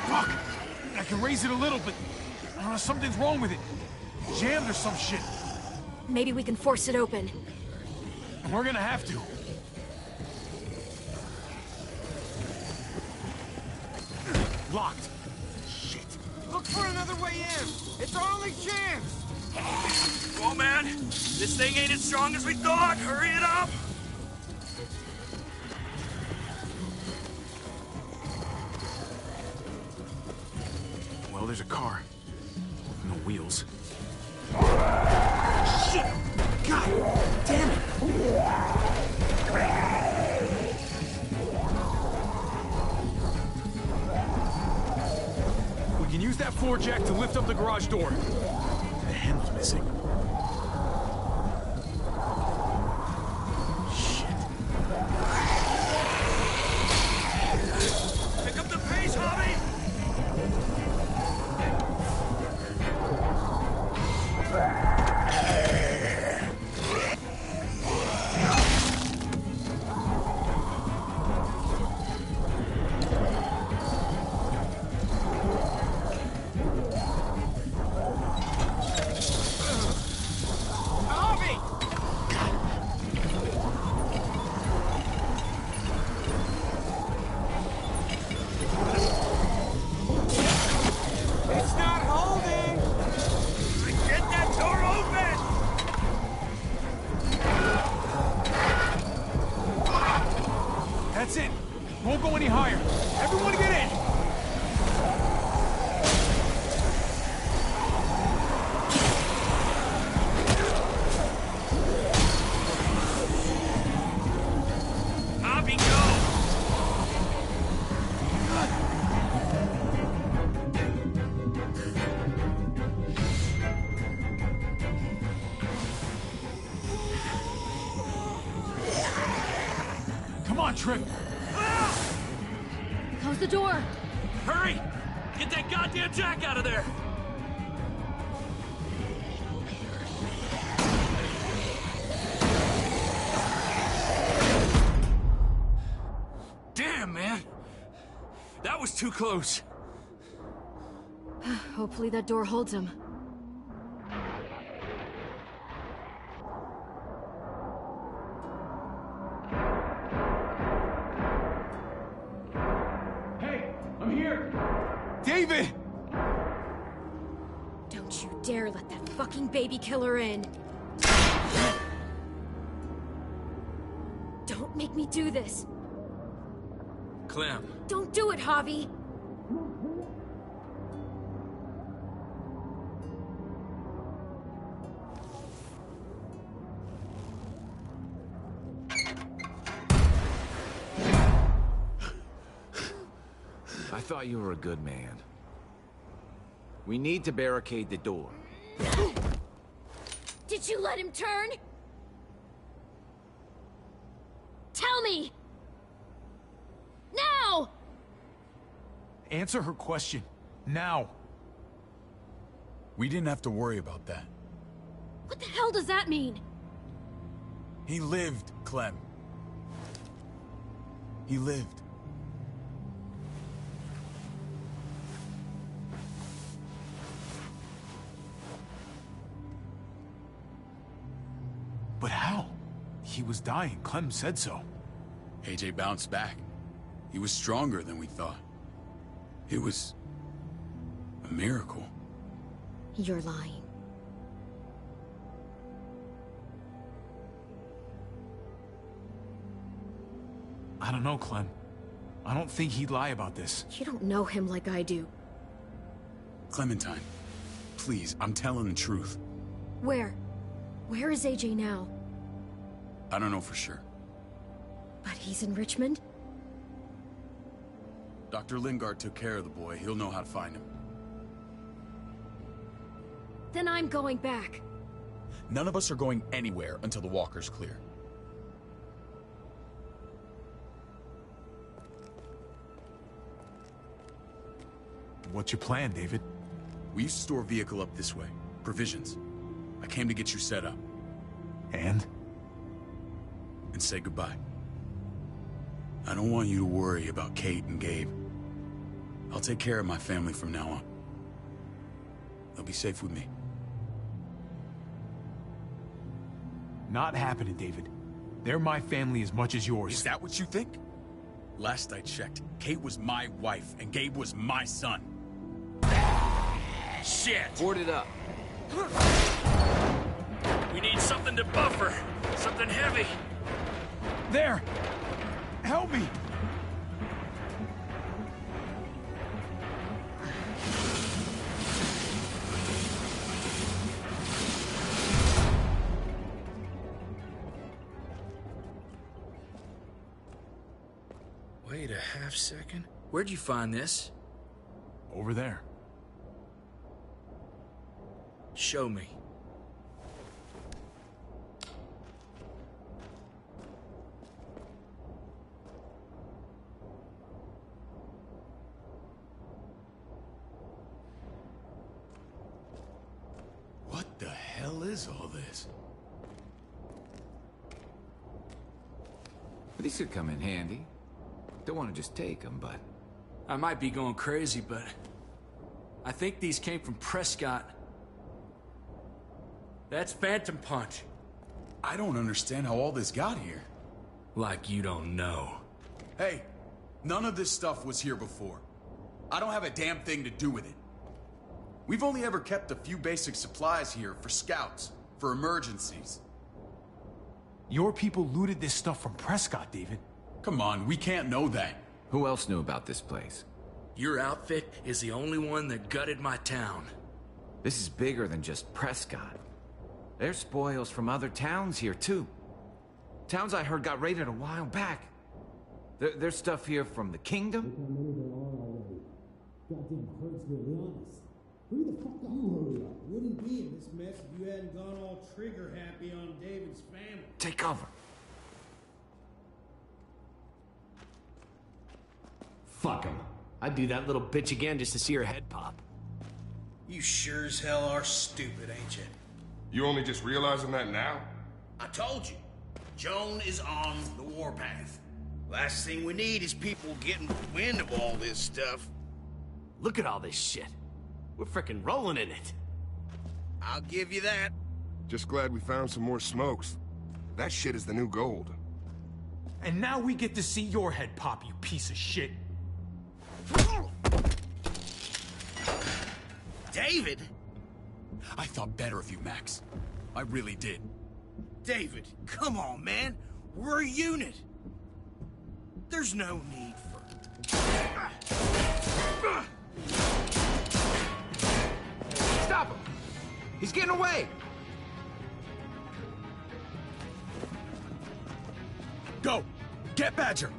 Fuck! I can raise it a little, but I don't know, something's wrong with it. Jammed or some shit. Maybe we can force it open. And we're gonna have to. Locked. Shit. Look for another way in. It's our only chance. Come on, man. This thing ain't as strong as we thought. Hurry it up. Well, there's a car. No wheels. Shit! God damn it! We can use that floor jack to lift up the garage door. The handle's missing. Pick up the pace, Hobby. trip. Close the door. Hurry! Get that goddamn jack out of there! Damn, man! That was too close. Hopefully that door holds him. Hey, I'm here! David! Don't you dare let that fucking baby killer in. Don't make me do this. Clem. Don't do it, Javi. I thought you were a good man. We need to barricade the door. Did you let him turn? Tell me! Now! Answer her question. Now. We didn't have to worry about that. What the hell does that mean? He lived, Clem. He lived. But how? He was dying. Clem said so. AJ bounced back. He was stronger than we thought. It was a miracle. You're lying. I don't know, Clem. I don't think he'd lie about this. You don't know him like I do. Clementine, please, I'm telling the truth. Where? Where is AJ now? I don't know for sure. But he's in Richmond? Dr. Lingard took care of the boy. He'll know how to find him. Then I'm going back. None of us are going anywhere until the walker's clear. What's your plan, David? We used to store a vehicle up this way. Provisions. I came to get you set up. And say goodbye. I don't want you to worry about Kate and Gabe. I'll take care of my family from now on. They'll be safe with me. Not happening, David. They're my family as much as yours. Is that what you think? Last I checked, Kate was my wife and Gabe was my son. Shit! Board it up. We need something to buffer. Something heavy. There! Help me! Wait a half second. Where'd you find this? Over there. Show me. What the hell is all this? These could come in handy. Don't want to just take them, but... I might be going crazy, but... I think these came from Prescott. That's Phantom Punch. I don't understand how all this got here. Like you don't know. Hey, none of this stuff was here before. I don't have a damn thing to do with it. We've only ever kept a few basic supplies here for scouts, for emergencies. Your people looted this stuff from Prescott, David. Come on, we can't know that. Who else knew about this place? Your outfit is the only one that gutted my town. This is bigger than just Prescott. There's spoils from other towns here, too. Towns I heard got raided a while back. There's stuff here from the Kingdom. Goddamn hurts me, to be honest. Who the fuck are you? Hurry up. Wouldn't be in this mess if you hadn't gone all trigger happy on David's family. Take cover. Fuck him. I'd do that little bitch again just to see her head pop. You sure as hell are stupid, ain't you? You only just realizing that now? I told you. Joan is on the warpath. Last thing we need is people getting wind of all this stuff. Look at all this shit. We're frickin' rolling in it. I'll give you that. Just glad we found some more smokes. That shit is the new gold. And now we get to see your head pop, you piece of shit. David? I thought better of you, Max. I really did. David, come on, man. We're a unit. There's no need for... Stop him! He's getting away! Go! Get Badger!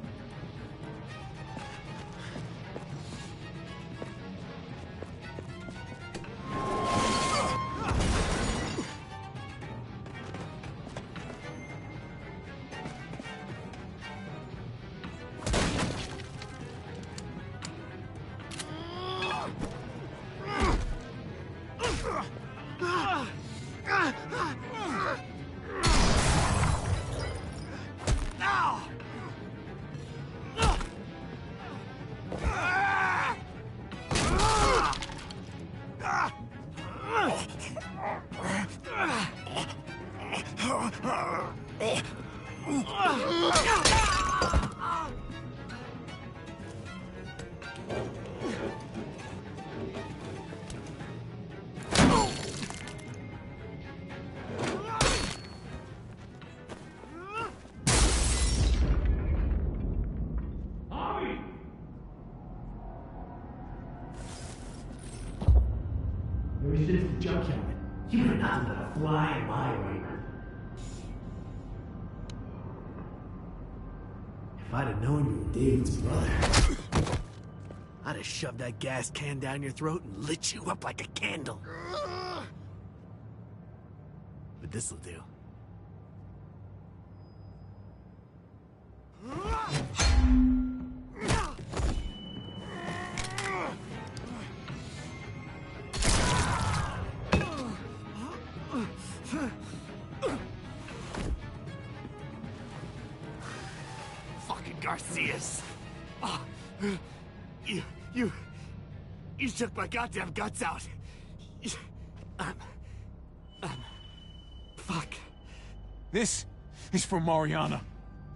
Junkyard. You were nothing but a fly in my ointment. If I'd have known you were David's brother, I'd have shoved that gas can down your throat and lit you up like a candle. But this'll do. Garcias. Oh, you took my goddamn guts out. Fuck. This is for Mariana.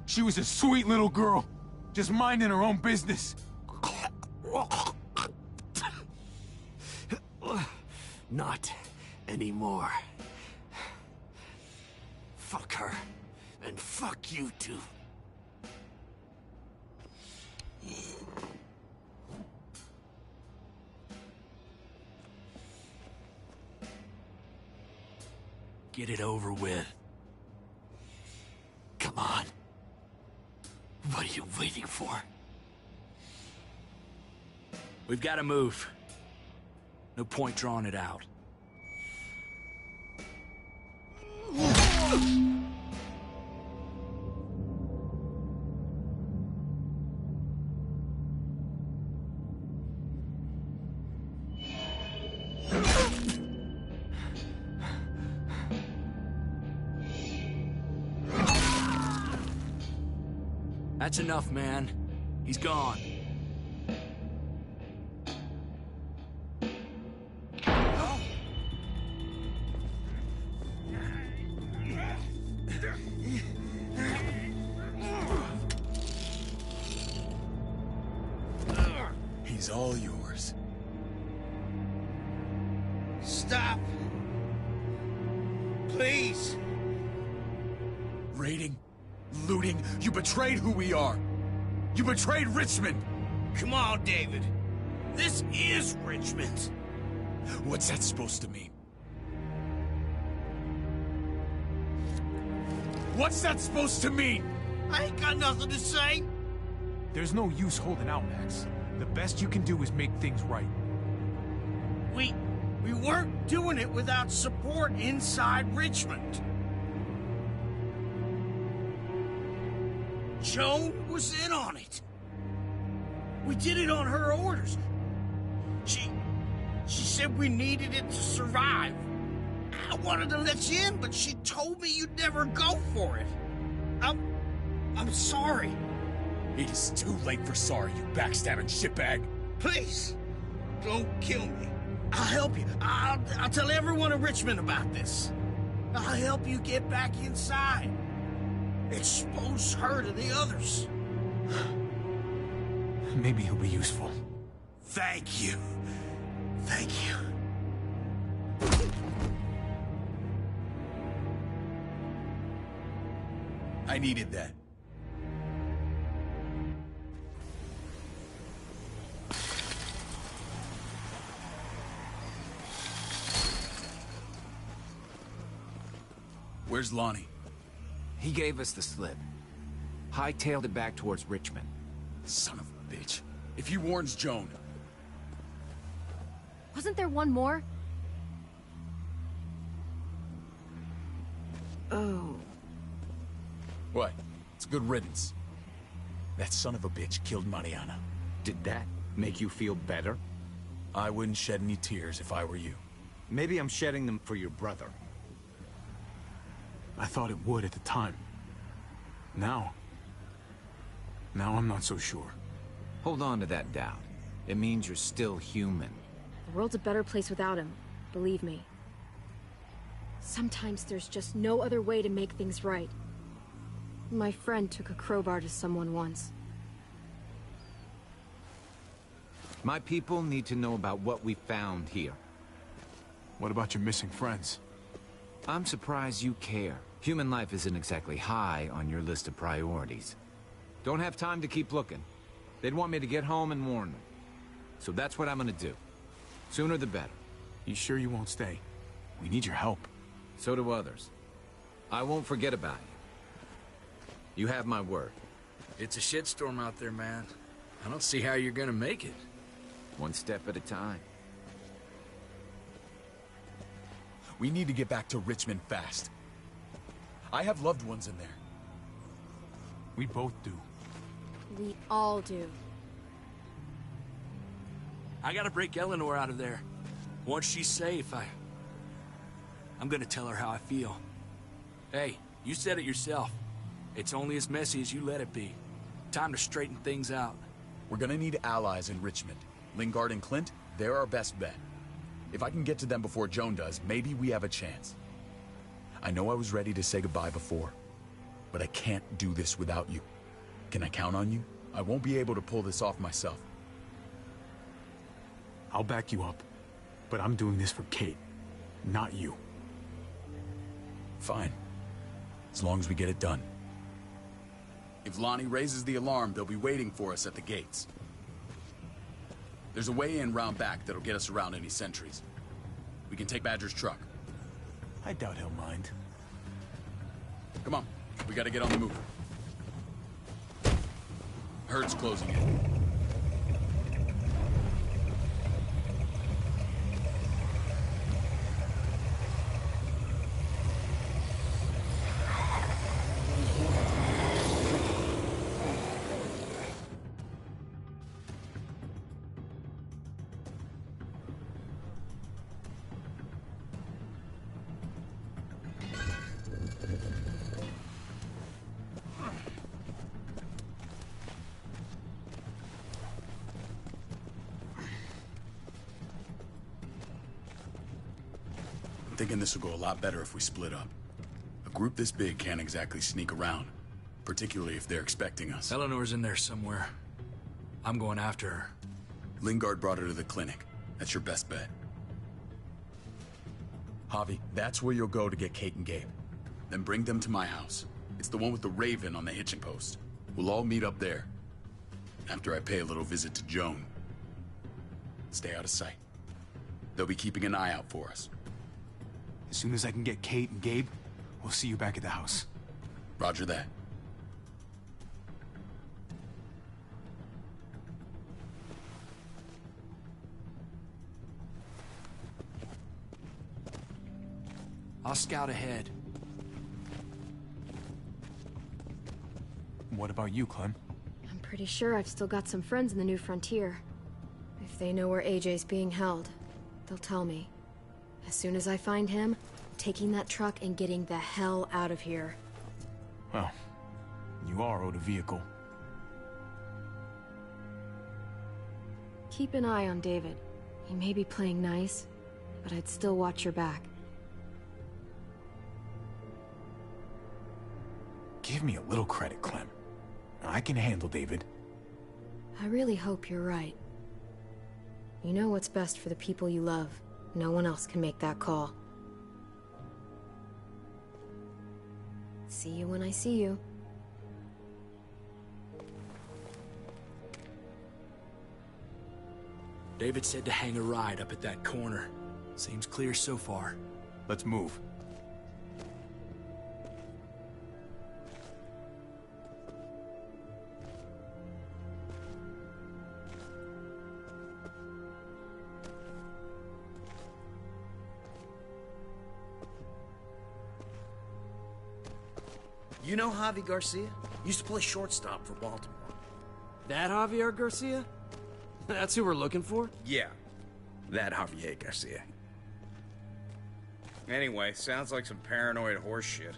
She was a sweet little girl, just minding her own business. Not anymore. Fuck her, and fuck you too. Get it over with. Come on. What are you waiting for? We've got to move. No point drawing it out. That's enough, man. He's gone. He's all yours. Stop. Please. Raiding, looting, you betrayed who we are. You betrayed Richmond. Come on, David. This is Richmond. What's that supposed to mean? What's that supposed to mean? I ain't got nothing to say. There's no use holding out, Max. The best you can do is make things right. We weren't doing it without support inside Richmond. Joan was in on it. We did it on her orders. She said we needed it to survive. I wanted to let you in, but she told me you'd never go for it. I'm sorry. It is too late for sorry, you backstabbing shitbag. Please, don't kill me. I'll help you. I'll tell everyone in Richmond about this. I'll help you get back inside. Expose her to the others. Maybe he'll be useful. Thank you. Thank you. I needed that. Where's Lonnie? He gave us the slip. Hightailed it back towards Richmond. Son of a bitch. If he warns Joan... Wasn't there one more? Oh. What? It's good riddance. That son of a bitch killed Mariana. Did that make you feel better? I wouldn't shed any tears if I were you. Maybe I'm shedding them for your brother. I thought it would at the time. Now I'm not so sure. Hold on to that doubt. It means you're still human. The world's a better place without him, believe me. Sometimes there's just no other way to make things right. My friend took a crowbar to someone once. My people need to know about what we found here. What about your missing friends? I'm surprised you care. Human life isn't exactly high on your list of priorities. Don't have time to keep looking. They'd want me to get home and warn them. So that's what I'm gonna do. Sooner the better. You sure you won't stay? We need your help. So do others. I won't forget about you. You have my word. It's a shitstorm out there, man. I don't see how you're gonna make it. One step at a time. We need to get back to Richmond fast. I have loved ones in there. We both do. We all do. I gotta break Eleanor out of there. Once she's safe, I'm gonna tell her how I feel. Hey, you said it yourself. It's only as messy as you let it be. Time to straighten things out. We're gonna need allies in Richmond. Lingard and Clint, they're our best bet. If I can get to them before Joan does, maybe we have a chance. I know I was ready to say goodbye before, but I can't do this without you. Can I count on you? I won't be able to pull this off myself. I'll back you up, but I'm doing this for Kate, not you. Fine. As long as we get it done. If Lonnie raises the alarm, they'll be waiting for us at the gates. There's a way in round back that'll get us around any sentries. We can take Badger's truck. I doubt he'll mind. Come on, we gotta get on the move. Herd's closing in. I'm thinking this will go a lot better if we split up. A group this big can't exactly sneak around, particularly if they're expecting us. Eleanor's in there somewhere. I'm going after her. Lingard brought her to the clinic. That's your best bet. Javi, that's where you'll go to get Kate and Gabe. Then bring them to my house. It's the one with the Raven on the hitching post. We'll all meet up there. After I pay a little visit to Joan. Stay out of sight. They'll be keeping an eye out for us. As soon as I can get Kate and Gabe, we'll see you back at the house. Roger that. I'll scout ahead. What about you, Clem? I'm pretty sure I've still got some friends in the New Frontier. If they know where AJ's being held, they'll tell me. As soon as I find him, I'm taking that truck and getting the hell out of here. Well, you are owed a vehicle. Keep an eye on David. He may be playing nice, but I'd still watch your back. Give me a little credit, Clem. I can handle David. I really hope you're right. You know what's best for the people you love. No one else can make that call. See you when I see you. David said to hang a ride up at that corner. Seems clear so far. Let's move. You know Javi Garcia? Used to play shortstop for Baltimore. That Javier Garcia? That's who we're looking for? Yeah, that Javier Garcia. Anyway, sounds like some paranoid horse shit.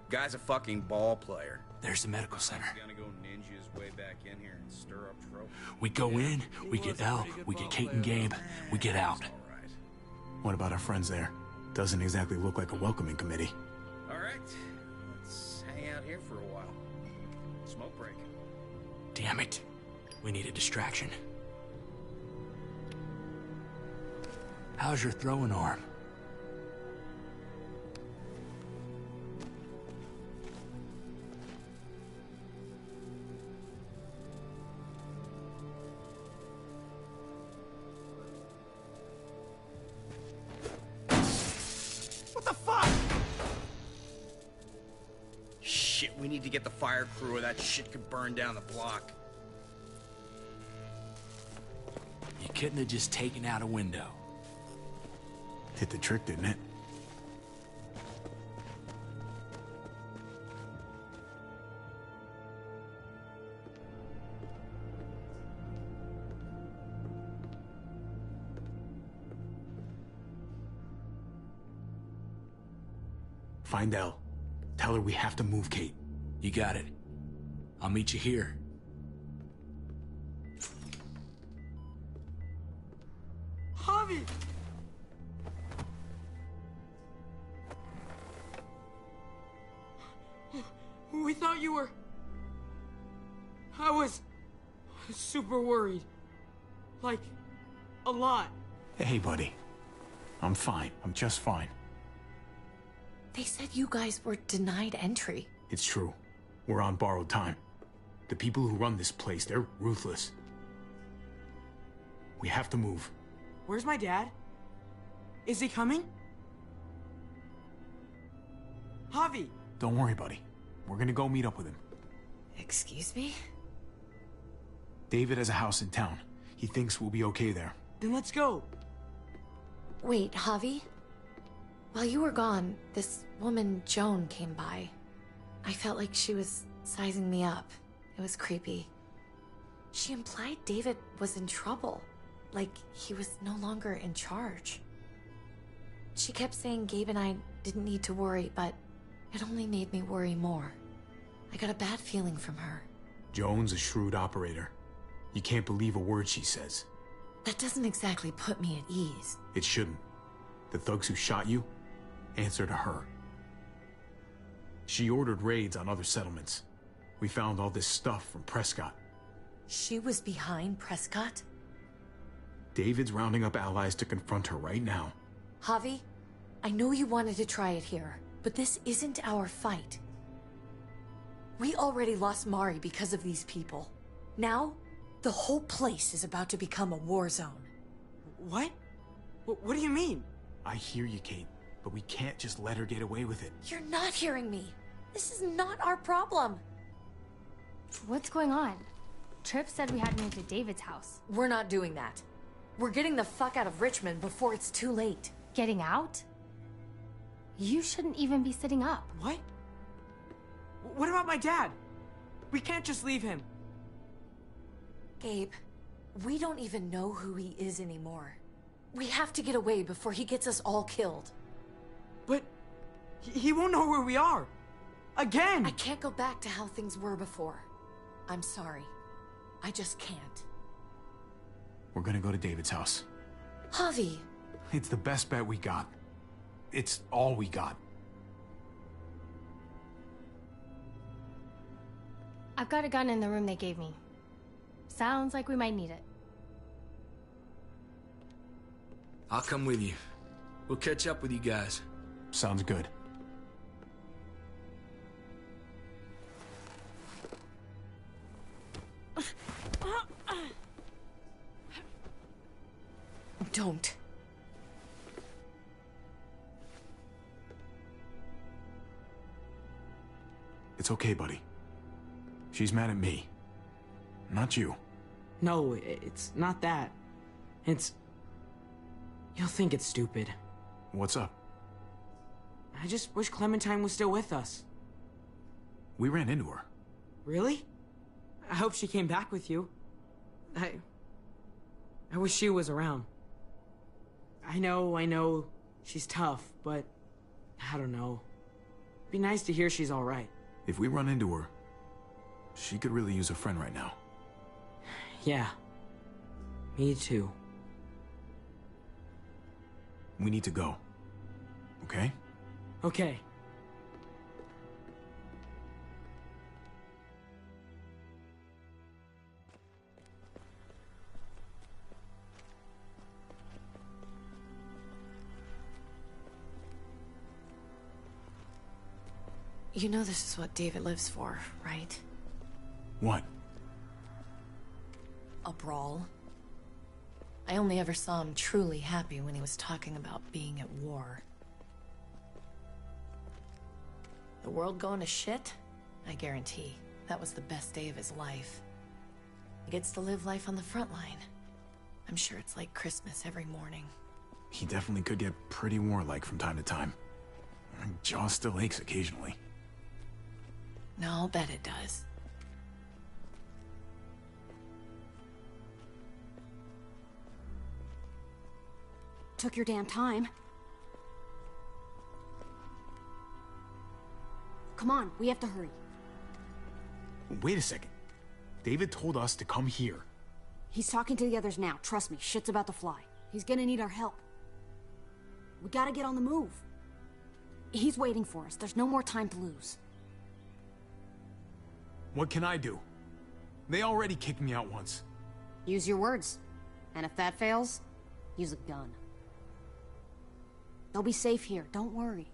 Guy's a fucking ball player. There's the medical center. He's gonna go ninja his way back in here and stir up trouble. We go in, we get Elle, we get Kate and Gabe, we get out. What about our friends there? Doesn't exactly look like a welcoming committee. All right, let's hang out here for a while. Smoke break. Damn it. We need a distraction. How's your throwing arm? What the fuck? Shit, we need to get the fire crew or that shit could burn down the block. You couldn't have just taken out a window. Hit the trick, didn't it? Find Elle. Tell her we have to move Kate. You got it. I'll meet you here. Javi! We thought you were... I was super worried. Like, a lot. Hey, buddy. I'm fine. I'm just fine. They said you guys were denied entry. It's true. We're on borrowed time. The people who run this place, they're ruthless. We have to move. Where's my dad? Is he coming? Javi! Don't worry, buddy. We're gonna go meet up with him. Excuse me? David has a house in town. He thinks we'll be okay there. Then let's go. Wait, Javi? While you were gone, this woman, Joan, came by. I felt like she was sizing me up. It was creepy. She implied David was in trouble. Like he was no longer in charge. She kept saying Gabe and I didn't need to worry, but it only made me worry more. I got a bad feeling from her. Joan's a shrewd operator. You can't believe a word she says. That doesn't exactly put me at ease. It shouldn't. The thugs who shot you answer to her. She ordered raids on other settlements. We found all this stuff from Prescott. She was behind Prescott? David's rounding up allies to confront her right now. Javi, I know you wanted to try it here, but this isn't our fight. We already lost Mari because of these people. Now, the whole place is about to become a war zone. What? What do you mean? I hear you, Kate, but we can't just let her get away with it. You're not hearing me. This is not our problem. What's going on? Tripp said we had to move to David's house. We're not doing that. We're getting the fuck out of Richmond before it's too late. Getting out? You shouldn't even be sitting up. What? What about my dad? We can't just leave him. Gabe, we don't even know who he is anymore. We have to get away before he gets us all killed. But he won't know where we are. Again! I can't go back to how things were before. I'm sorry. I just can't. We're gonna go to David's house. Javi! It's the best bet we got. It's all we got. I've got a gun in the room they gave me. Sounds like we might need it. I'll come with you. We'll catch up with you guys. Sounds good. Don't. It's okay, buddy. She's mad at me. Not you. No, it's not that. It's... You'll think it's stupid. What's up? I just wish Clementine was still with us. We ran into her. Really? I hope she came back with you. I wish she was around. I know, she's tough, but I don't know. Be nice to hear she's all right. If we run into her, she could really use a friend right now. Yeah. Me too. We need to go. Okay? Okay. You know this is what David lives for, right? What? A brawl. I only ever saw him truly happy when he was talking about being at war. The world going to shit? I guarantee that was the best day of his life. He gets to live life on the front line. I'm sure it's like Christmas every morning. He definitely could get pretty warlike from time to time. My jaw still aches occasionally. No, I'll bet it does. Took your damn time. Come on, we have to hurry. Wait a second. David told us to come here. He's talking to the others now. Trust me, shit's about to fly. He's gonna need our help. We gotta get on the move. He's waiting for us. There's no more time to lose. What can I do? They already kicked me out once. Use your words. And if that fails, use a gun. They'll be safe here, don't worry.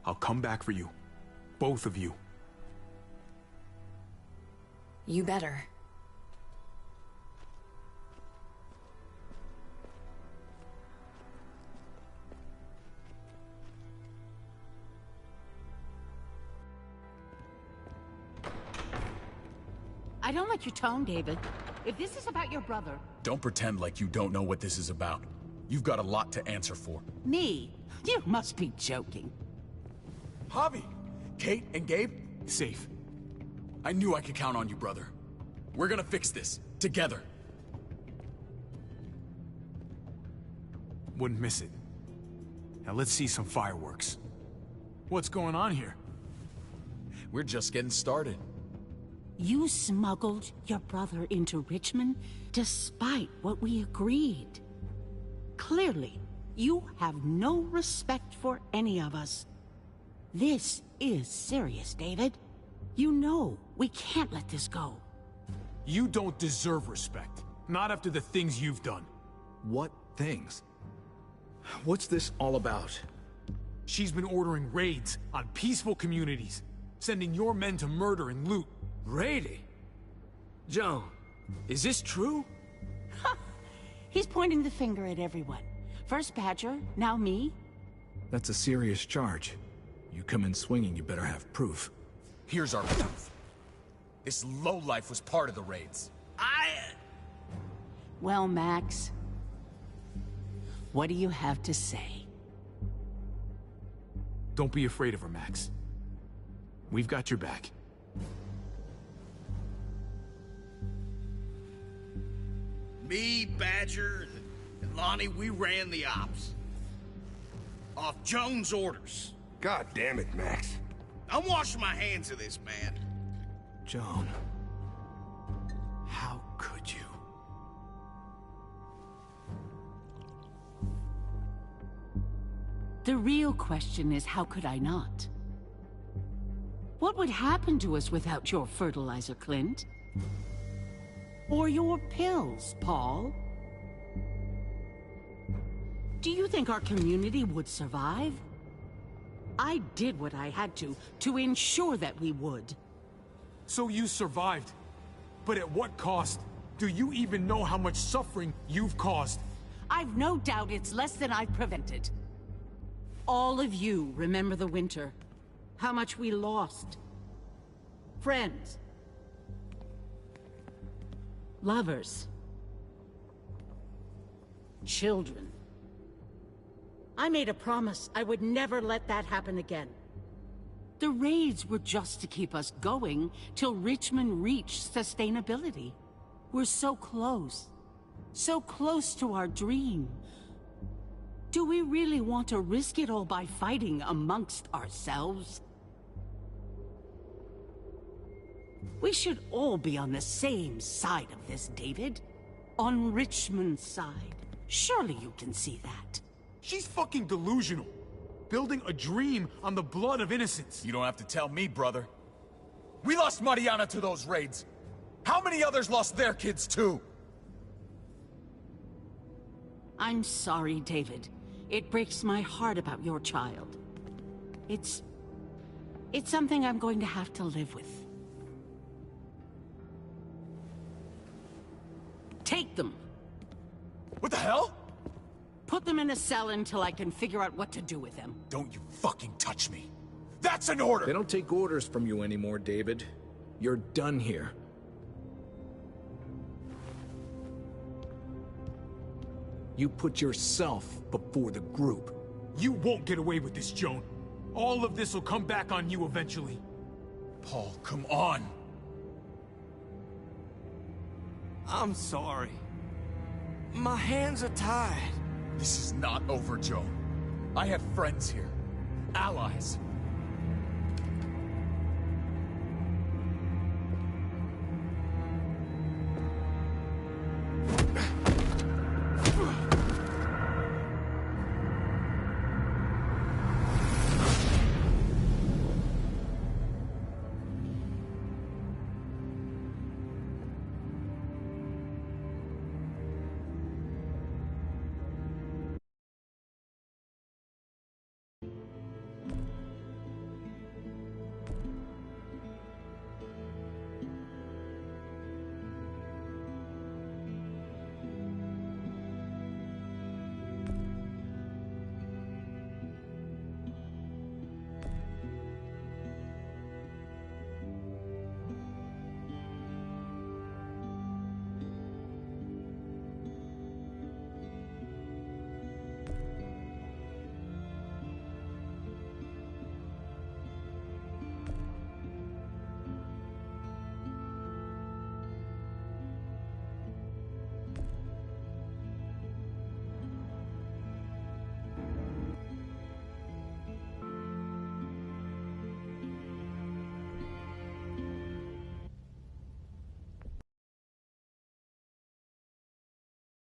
I'll come back for you. Both of you. You better. I don't like your tone, David. If this is about your brother... Don't pretend like you don't know what this is about. You've got a lot to answer for. Me? You must be joking. Javi! Kate and Gabe? Safe. I knew I could count on you, brother. We're gonna fix this. Together. Wouldn't miss it. Now let's see some fireworks. What's going on here? We're just getting started. You smuggled your brother into Richmond despite what we agreed. Clearly, you have no respect for any of us. This is serious, David. You know we can't let this go. You don't deserve respect. Not after the things you've done. What things? What's this all about? She's been ordering raids on peaceful communities, sending your men to murder and loot. Raiding? Joan, is this true? He's pointing the finger at everyone. First Badger, now me. That's a serious charge. You come in swinging, you better have proof. Here's our proof. This lowlife was part of the raids. Well, Max, what do you have to say? Don't be afraid of her, Max. We've got your back. Me, Badger, and Lonnie, we ran the ops. Off Jones' orders. God damn it, Max. I'm washing my hands of this, man. Joan, how could you? The real question is, how could I not? What would happen to us without your fertilizer, Clint? Or your pills, Paul? Do you think our community would survive? I did what I had to ensure that we would. So you survived. But at what cost? Do you even know how much suffering you've caused? I've no doubt it's less than I've prevented. All of you remember the winter. How much we lost. Friends. Lovers. Children. I made a promise I would never let that happen again. The raids were just to keep us going till Richmond reached sustainability. We're so close to our dream. Do we really want to risk it all by fighting amongst ourselves? We should all be on the same side of this, David. On Richmond's side. Surely you can see that. She's fucking delusional. Building a dream on the blood of innocents. You don't have to tell me, brother. We lost Mariana to those raids. How many others lost their kids too? I'm sorry, David. It breaks my heart about your child. It's something I'm going to have to live with. Take them. What the hell? Put them in a cell until I can figure out what to do with them. Don't you fucking touch me. That's an order! They don't take orders from you anymore, David. You're done here. You put yourself before the group. You won't get away with this, Joan. All of this will come back on you eventually. Paul, come on! I'm sorry. My hands are tied. This is not over, Joan. I have friends here. Allies.